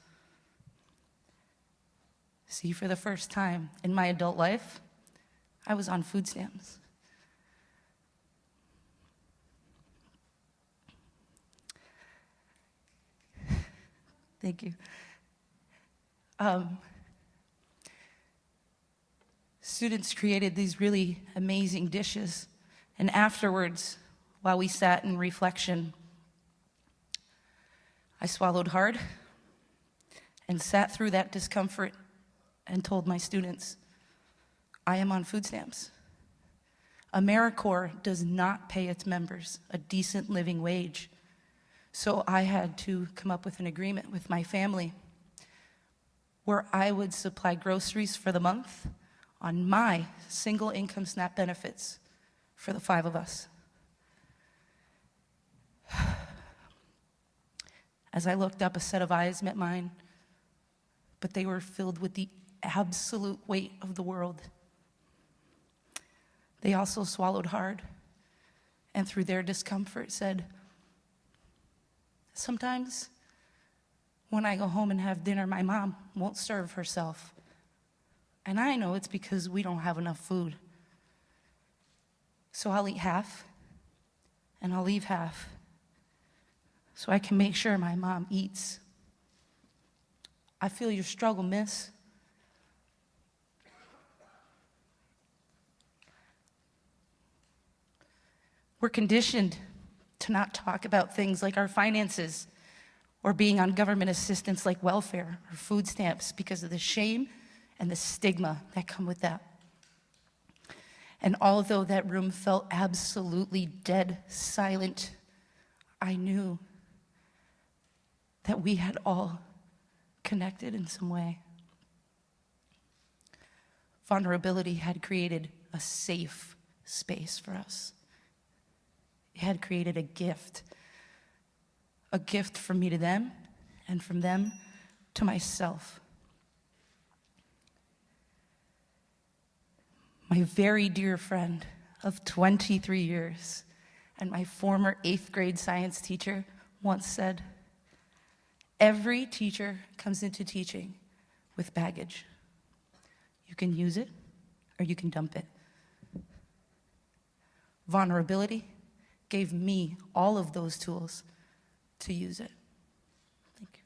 See, for the first time in my adult life, I was on food stamps. Thank you. Students created these really amazing dishes, and afterwards, while we sat in reflection, I swallowed hard and sat through that discomfort and told my students, I am on food stamps. AmeriCorps does not pay its members a decent living wage. So I had to come up with an agreement with my family where I would supply groceries for the month on my single income SNAP benefits for the 5 of us. As I looked up, a set of eyes met mine, but they were filled with the absolute weight of the world. They also swallowed hard, and through their discomfort said, sometimes when I go home and have dinner, my mom won't serve herself. And I know it's because we don't have enough food. So I'll eat half, and I'll leave half, so I can make sure my mom eats. I feel your struggle, miss. We're conditioned to not talk about things like our finances or being on government assistance like welfare or food stamps because of the shame and the stigma that come with that. And although that room felt absolutely dead silent, I knew that we had all connected in some way. Vulnerability had created a safe space for us. It had created a gift from me to them, and from them to myself. My very dear friend of 23 years and my former 8th grade science teacher once said, every teacher comes into teaching with baggage. You can use it or you can dump it. Vulnerability gave me all of those tools to use it. Thank you.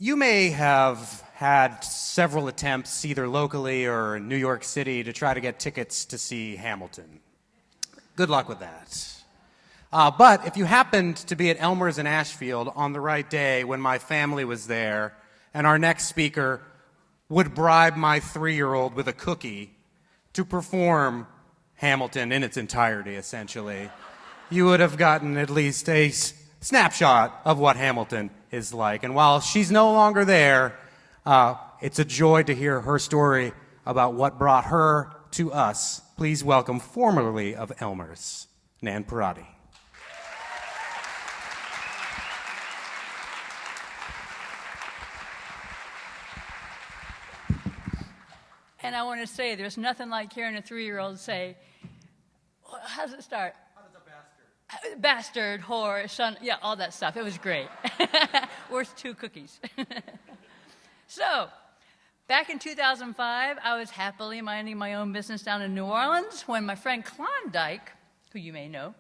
You may have had several attempts, either locally or in New York City, to try to get tickets to see Hamilton. Good luck with that. But if you happened to be at Elmer's in Ashfield on the right day when my family was there, and our next speaker would bribe my 3-year-old with a cookie to perform Hamilton in its entirety, essentially, you would have gotten at least a snapshot of what Hamilton is like. And while she's no longer there, it's a joy to hear her story about what brought her to us. Please welcome, formerly of Elmer's, Nan Parati. And I want to say, there's nothing like hearing a 3-year-old say, how does it start? How does a bastard? Bastard, whore, son, yeah, all that stuff. It was great. Worth 2 cookies. So, back in 2005, I was happily minding my own business down in New Orleans when my friend Klondike, who you may know,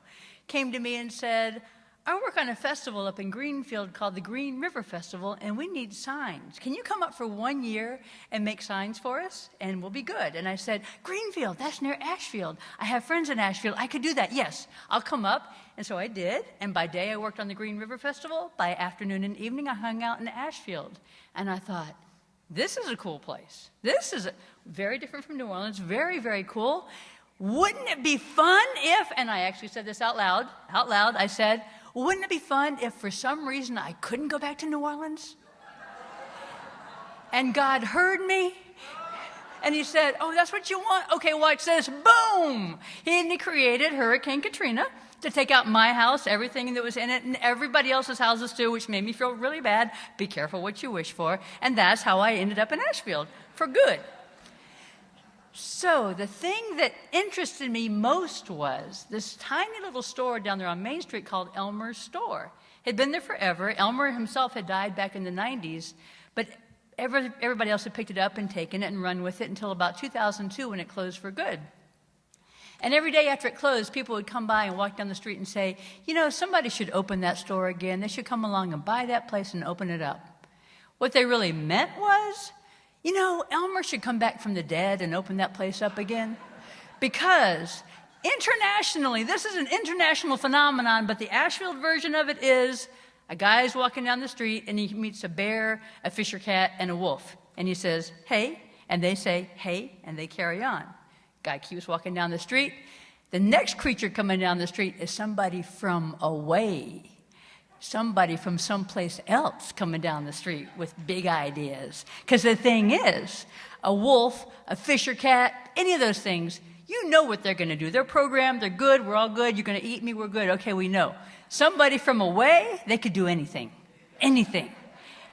came to me and said, I work on a festival up in Greenfield called the Green River Festival, and we need signs. Can you come up for 1 year and make signs for us? And we'll be good. And I said, Greenfield, that's near Ashfield. I have friends in Ashfield. I could do that. Yes, I'll come up. And so I did. And by day, I worked on the Green River Festival. By afternoon and evening, I hung out in Ashfield. And I thought, this is a cool place. This is very different from New Orleans. Very, very cool. Wouldn't it be fun if, and I actually said this out loud, I said, wouldn't it be fun if for some reason I couldn't go back to New Orleans? And God heard me, and he said, oh, that's what you want? Okay, watch this. Boom! He created Hurricane Katrina to take out my house, everything that was in it, and everybody else's houses too, which made me feel really bad. Be careful what you wish for. And that's how I ended up in Ashfield, for good. So the thing that interested me most was this tiny little store down there on Main Street called Elmer's Store. It had been there forever. Elmer himself had died back in the 90s, but everybody else had picked it up and taken it and run with it until about 2002 when it closed for good. And every day after it closed, people would come by and walk down the street and say, you know, somebody should open that store again. They should come along and buy that place and open it up. What they really meant was, you know, Elmer should come back from the dead and open that place up again. Because internationally, this is an international phenomenon, but the Ashfield version of it is a guy's walking down the street and he meets a bear, a fisher cat, and a wolf. And he says, hey, and they say, hey, and they carry on. Guy keeps walking down the street. The next creature coming down the street is somebody from away. Somebody from someplace else coming down the street with big ideas. Because the thing is, a wolf, a fisher cat, any of those things, you know what they're going to do. They're programmed, they're good, we're all good, you're going to eat me, we're good. Okay, we know. Somebody from away, they could do anything. Anything.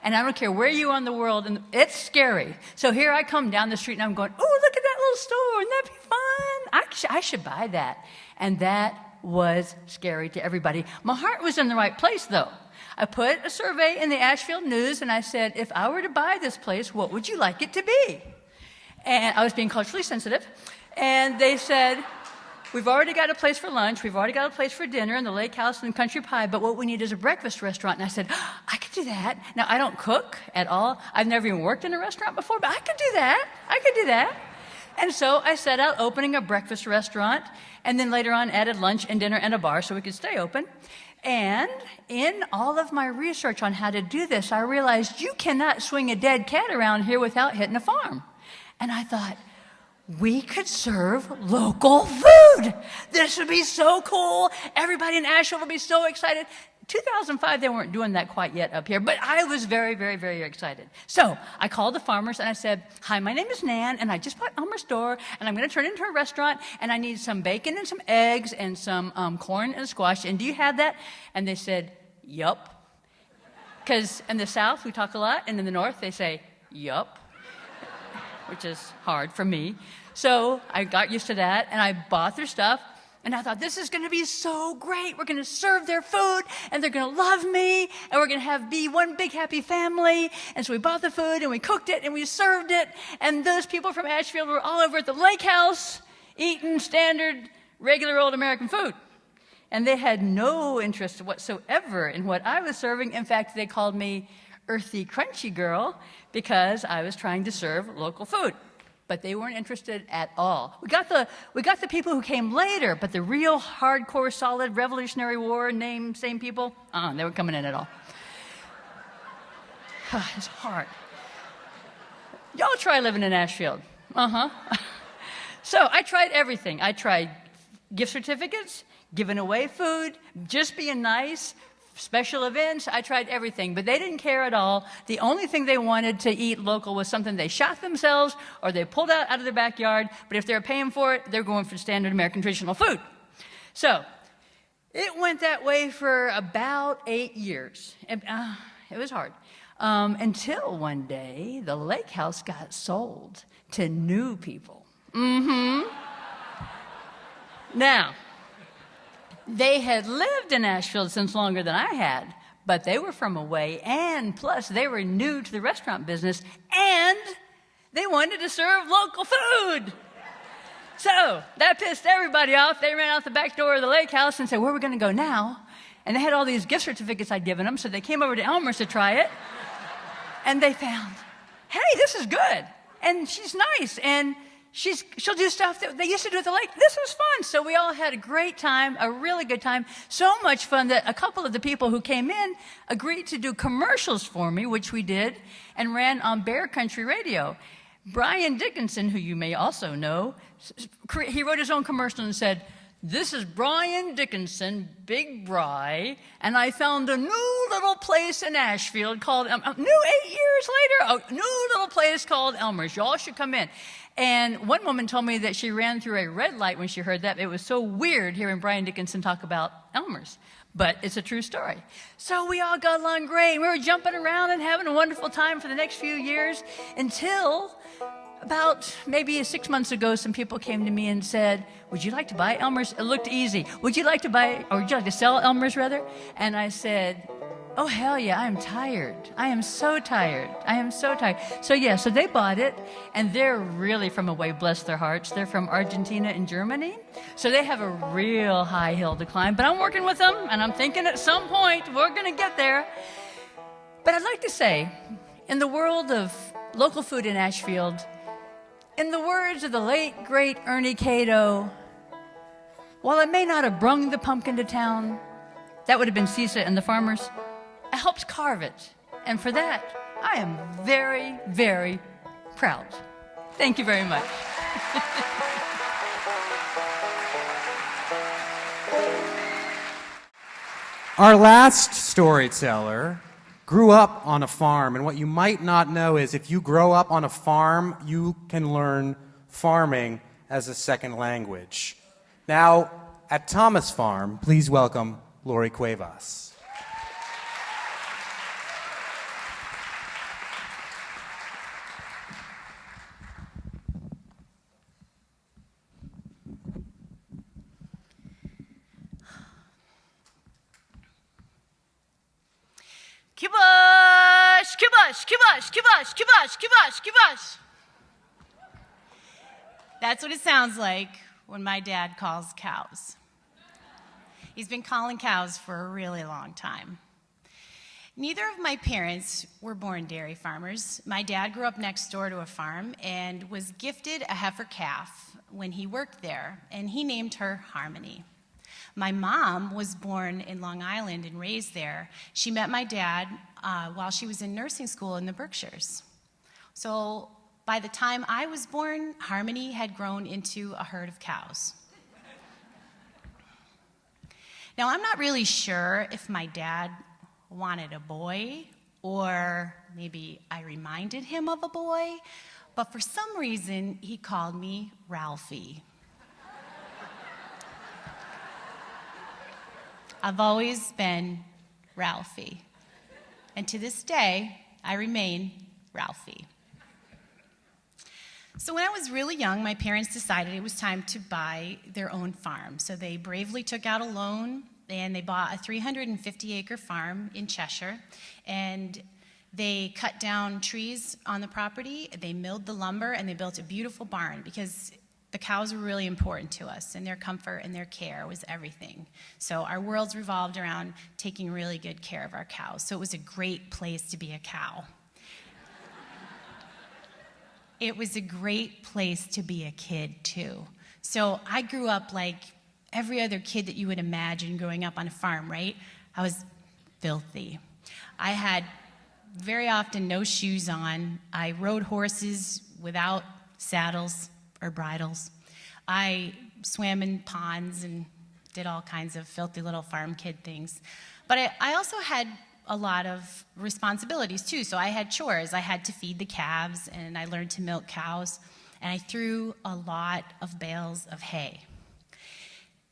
And I don't care where you are in the world, and it's scary. So here I come down the street and I'm going, oh, look at that little store, wouldn't that be fun? I should buy that. And that was scary to everybody. My heart was in the right place, though. I put a survey in the Ashfield News, and I said, if I were to buy this place, what would you like it to be? And I was being culturally sensitive. And they said, we've already got a place for lunch, we've already got a place for dinner, and the lake house and country pie, but what we need is a breakfast restaurant. And I said, oh, I could do that. Now, I don't cook at all. I've never even worked in a restaurant before, but I could do that. I could do that. And so I set out opening a breakfast restaurant, and then later on added lunch and dinner and a bar so we could stay open. And in all of my research on how to do this, I realized you cannot swing a dead cat around here without hitting a farm. And I thought, we could serve local food. This would be so cool. Everybody in Asheville would be so excited. 2005, they weren't doing that quite yet up here, but I was very, very, very excited. So I called the farmers and I said, hi, my name is Nan, and I just bought Elmer's Store, and I'm going to turn it into a restaurant, and I need some bacon and some eggs and some corn and squash, and do you have that? And they said, yup. Because in the South, we talk a lot, and in the North, they say, yup, which is hard for me. So I got used to that, and I bought their stuff. And I thought, this is going to be so great. We're going to serve their food, and they're going to love me, and we're going to be one big happy family. And so we bought the food, and we cooked it, and we served it. And those people from Ashfield were all over at the lake house eating standard, regular old American food. And they had no interest whatsoever in what I was serving. In fact, they called me earthy, crunchy girl because I was trying to serve local food. But they weren't interested at all. We got the people who came later, but the real hardcore, solid Revolutionary War same people, they weren't coming in at all. It's hard. Y'all try living in Ashfield. So I tried everything. I tried gift certificates, giving away food, just being nice, special events. I tried everything, but they didn't care at all. The only thing they wanted to eat local was something they shot themselves or they pulled out of their backyard, but if they're paying for it, they're going for standard American traditional food. So it went that way for about 8 years. It was hard. Until one day, the lake house got sold to new people. Now, they had lived in Ashfield since longer than I had, but they were from away, and plus they were new to the restaurant business, and they wanted to serve local food. So that pissed everybody off. They ran out the back door of the lake house and said, "Where are we going to go now?" And they had all these gift certificates I'd given them, so they came over to Elmer's to try it, and they found, hey, this is good, and she's nice, and she'll do stuff that they used to do at the lake. This was fun. So we all had a great time, a really good time. So much fun that a couple of the people who came in agreed to do commercials for me, which we did, and ran on Bear Country Radio. Brian Dickinson, who you may also know, he wrote his own commercial and said, "This is Brian Dickinson, Big Bry, and I found a new little place in Ashfield called, new 8 years later, a new little place called Elmer's. Y'all should come in." And one woman told me that she ran through a red light when she heard that. It was so weird hearing Brian Dickinson talk about Elmer's. But it's a true story. So we all got along great. We were jumping around and having a wonderful time for the next few years until about maybe 6 months ago, some people came to me and said, "Would you like to buy Elmer's?" It looked easy. "Would you like to buy, or would you like to sell Elmer's rather?" And I said, "Oh, hell yeah, I'm tired. I am so tired. I am so tired." So yeah, so they bought it, and they're really from away, bless their hearts. They're from Argentina and Germany. So they have a real high hill to climb, but I'm working with them, and I'm thinking at some point we're gonna get there. But I'd like to say, in the world of local food in Ashfield, in the words of the late, great Ernie Cato, while I may not have brung the pumpkin to town, that would have been CISA and the farmers, I helped carve it. And for that, I am very, very proud. Thank you very much. Our last storyteller grew up on a farm, and what you might not know is if you grow up on a farm, you can learn farming as a second language. Now, at Thomas Farm, please welcome Lori Cuevas. Kibosh, kibosh, kibosh, kibosh, kibosh, kibosh, kibosh. That's what it sounds like when my dad calls cows. He's been calling cows for a really long time. Neither of my parents were born dairy farmers. My dad grew up next door to a farm and was gifted a heifer calf when he worked there, and he named her Harmony. My mom was born in Long Island and raised there. She met my dad while she was in nursing school in the Berkshires. So by the time I was born, Harmony had grown into a herd of cows. Now, I'm not really sure if my dad wanted a boy or maybe I reminded him of a boy, but for some reason, he called me Ralphie. I've always been Ralphie. And to this day, I remain Ralphie. So when I was really young, my parents decided it was time to buy their own farm. So they bravely took out a loan and they bought a 350-acre farm in Cheshire. And they cut down trees on the property, they milled the lumber, and they built a beautiful barn because the cows were really important to us, and their comfort and their care was everything. So our worlds revolved around taking really good care of our cows. So it was a great place to be a cow. It was a great place to be a kid, too. So I grew up like every other kid that you would imagine growing up on a farm, right? I was filthy. I had very often no shoes on. I rode horses without saddles or bridles. I swam in ponds and did all kinds of filthy little farm kid things. But I also had a lot of responsibilities too. So I had chores. I had to feed the calves, and I learned to milk cows, and I threw a lot of bales of hay.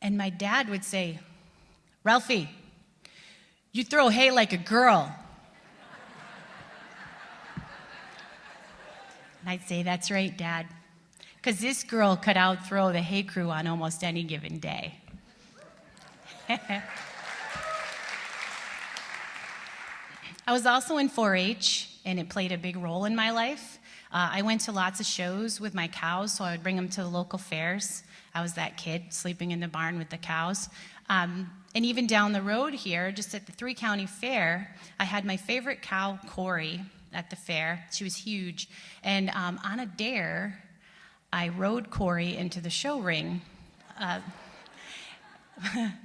And my dad would say, "Ralphie, you throw hay like a girl." And I'd say, "That's right, Dad, because this girl could outthrow the hay crew on almost any given day." I was also in 4-H, and it played a big role in my life. I went to lots of shows with my cows, so I would bring them to the local fairs. I was that kid sleeping in the barn with the cows. And even down the road here, just at the 3-county fair, I had my favorite cow, Corey, at the fair. She was huge. And on a dare, I rode Corey into the show ring.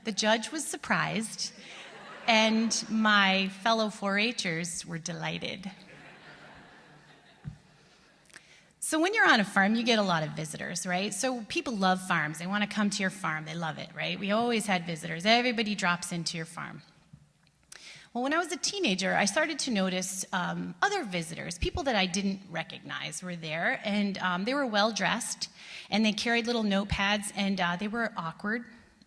The judge was surprised, and my fellow 4-H'ers were delighted. So when you're on a farm, you get a lot of visitors, right? So people love farms. They want to come to your farm. They love it, right? We always had visitors. Everybody drops into your farm. Well, when I was a teenager, I started to notice other visitors, people that I didn't recognize were there, and they were well-dressed, and they carried little notepads, and they were awkward.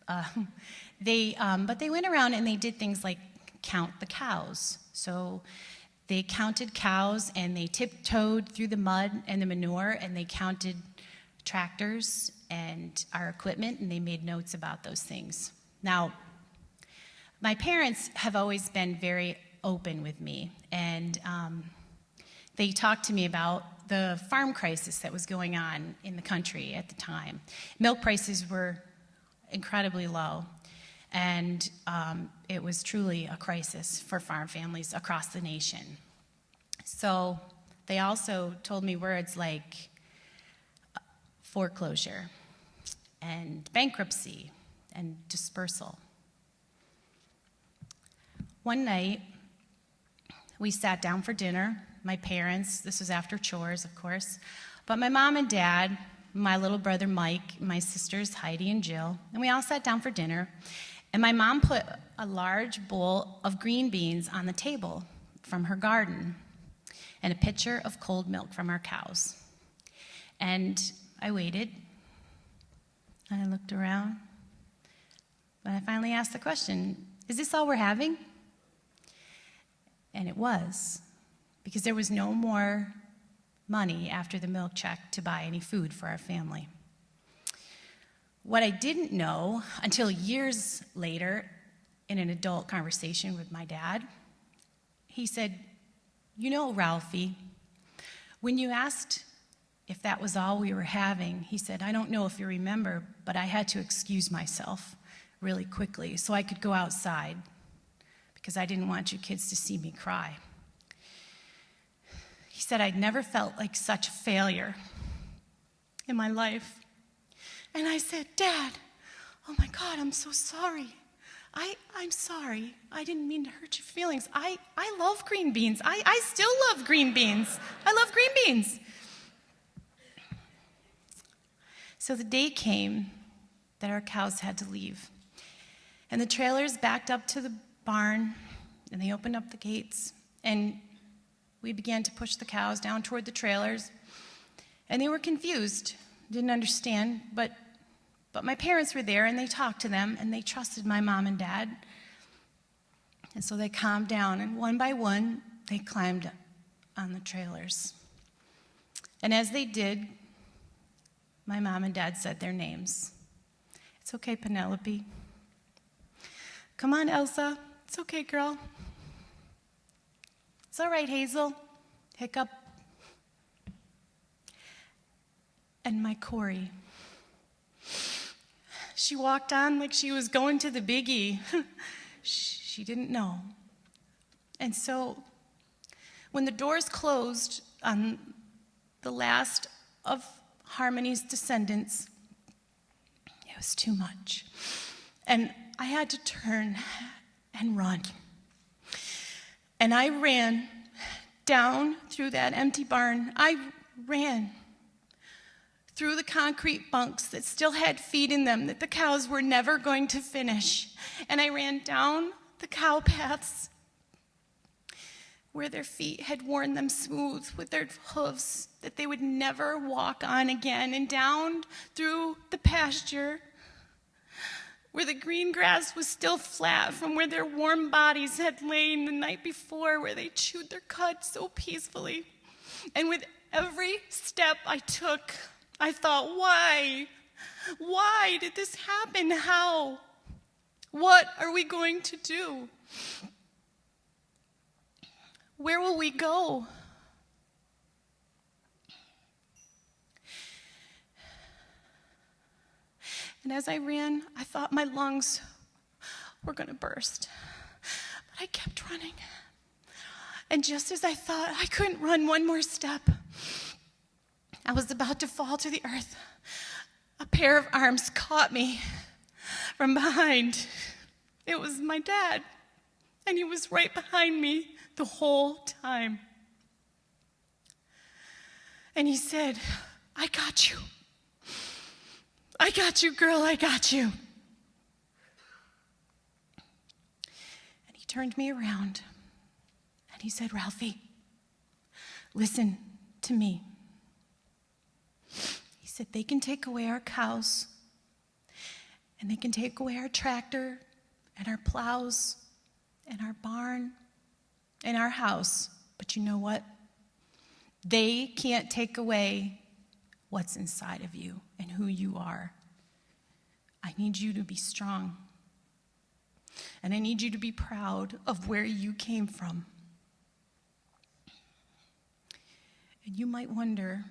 But they went around and they did things like count the cows. So they counted cows, and they tiptoed through the mud and the manure, and they counted tractors and our equipment, and they made notes about those things. Now, my parents have always been very open with me, and they talked to me about the farm crisis that was going on in the country at the time. Milk prices were incredibly low, and it was truly a crisis for farm families across the nation. So they also told me words like foreclosure and bankruptcy and dispersal. One night, we sat down for dinner. My parents, this was after chores, of course, but my mom and dad, my little brother Mike, my sisters Heidi and Jill, and we all sat down for dinner. And my mom put a large bowl of green beans on the table from her garden and a pitcher of cold milk from our cows. And I waited, and I looked around, but I finally asked the question, "Is this all we're having?" And it was, because there was no more money after the milk check to buy any food for our family. What I didn't know until years later in an adult conversation with my dad, he said, "You know, Ralphie, when you asked if that was all we were having," he said, "I don't know if you remember, but I had to excuse myself really quickly so I could go outside because I didn't want you kids to see me cry." He said, "I'd never felt like such a failure in my life." And I said, "Dad, oh my God, I'm so sorry. I'm sorry. I didn't mean to hurt your feelings. I love green beans. I still love green beans. I love green beans." So the day came that our cows had to leave. And the trailers backed up to the barn, and they opened up the gates, and we began to push the cows down toward the trailers. And they were confused, didn't understand, but my parents were there, and they talked to them, and they trusted my mom and dad. And so they calmed down, and one by one, they climbed on the trailers. And as they did, my mom and dad said their names. "It's okay, Penelope. Come on, Elsa. It's okay, girl. It's all right, Hazel. Hiccup." And my Corey. She walked on like she was going to the biggie. She didn't know. And so when the doors closed on the last of Harmony's descendants, it was too much. And I had to turn and run. And I ran down through that empty barn. I ran through the concrete bunks that still had feed in them that the cows were never going to finish. And I ran down the cow paths where their feet had worn them smooth with their hooves that they would never walk on again, and down through the pasture where the green grass was still flat from where their warm bodies had lain the night before, where they chewed their cud so peacefully. And with every step I took, I thought, why? Why did this happen? How? What are we going to do? Where will we go? And as I ran, I thought my lungs were going to burst. But I kept running. And just as I thought I couldn't run one more step, I was about to fall to the earth. A pair of arms caught me from behind. It was my dad, and he was right behind me the whole time. And he said, I got you. I got you, girl, I got you. And he turned me around, and he said, Ralphie, listen to me. He said, they can take away our cows, and they can take away our tractor, and our plows, and our barn, and our house. But you know what? They can't take away what's inside of you and who you are. I need you to be strong. And I need you to be proud of where you came from. And you might wonder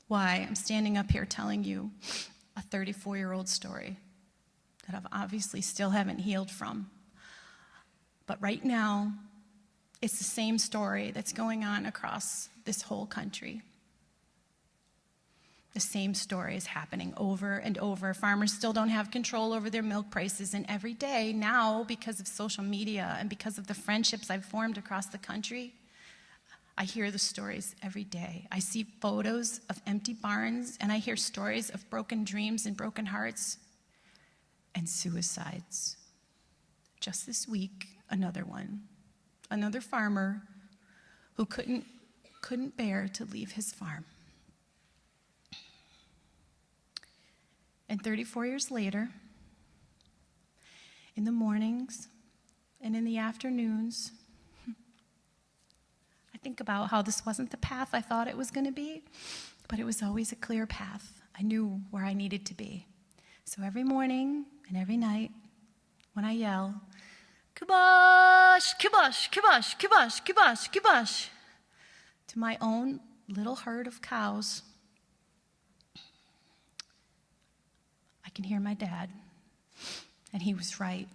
why I'm standing up here telling you a 34-year-old story that I've obviously still haven't healed from. But right now, it's the same story that's going on across this whole country. The same story is happening over and over. Farmers still don't have control over their milk prices, and every day now, because of social media and because of the friendships I've formed across the country, I hear the stories every day. I see photos of empty barns, and I hear stories of broken dreams and broken hearts and suicides. Just this week, another one. Another farmer who couldn't bear to leave his farm. And 34 years later, in the mornings and in the afternoons, I think about how this wasn't the path I thought it was going to be, but it was always a clear path. I knew where I needed to be. So every morning and every night, when I yell, kibosh, kibosh, kibosh, kibosh, kibosh, kibosh, to my own little herd of cows, I can hear my dad, and he was right.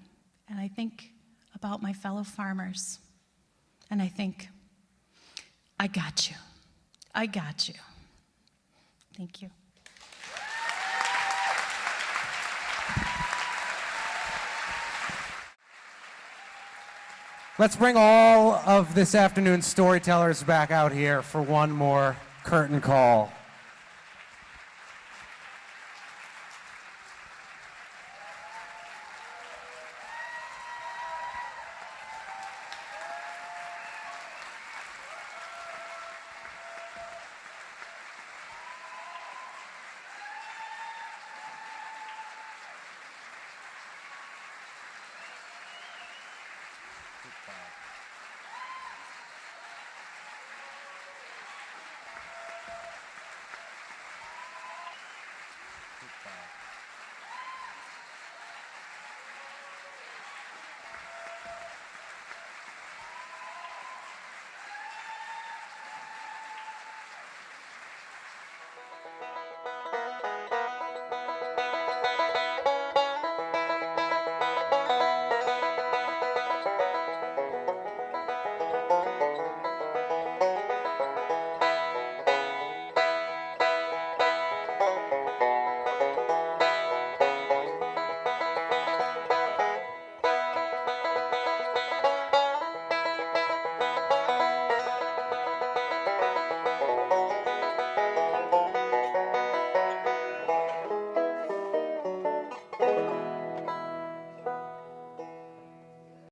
And I think about my fellow farmers, and I think, I got you. I got you. Thank you. Let's bring all of this afternoon's storytellers back out here for one more curtain call. Goodbye.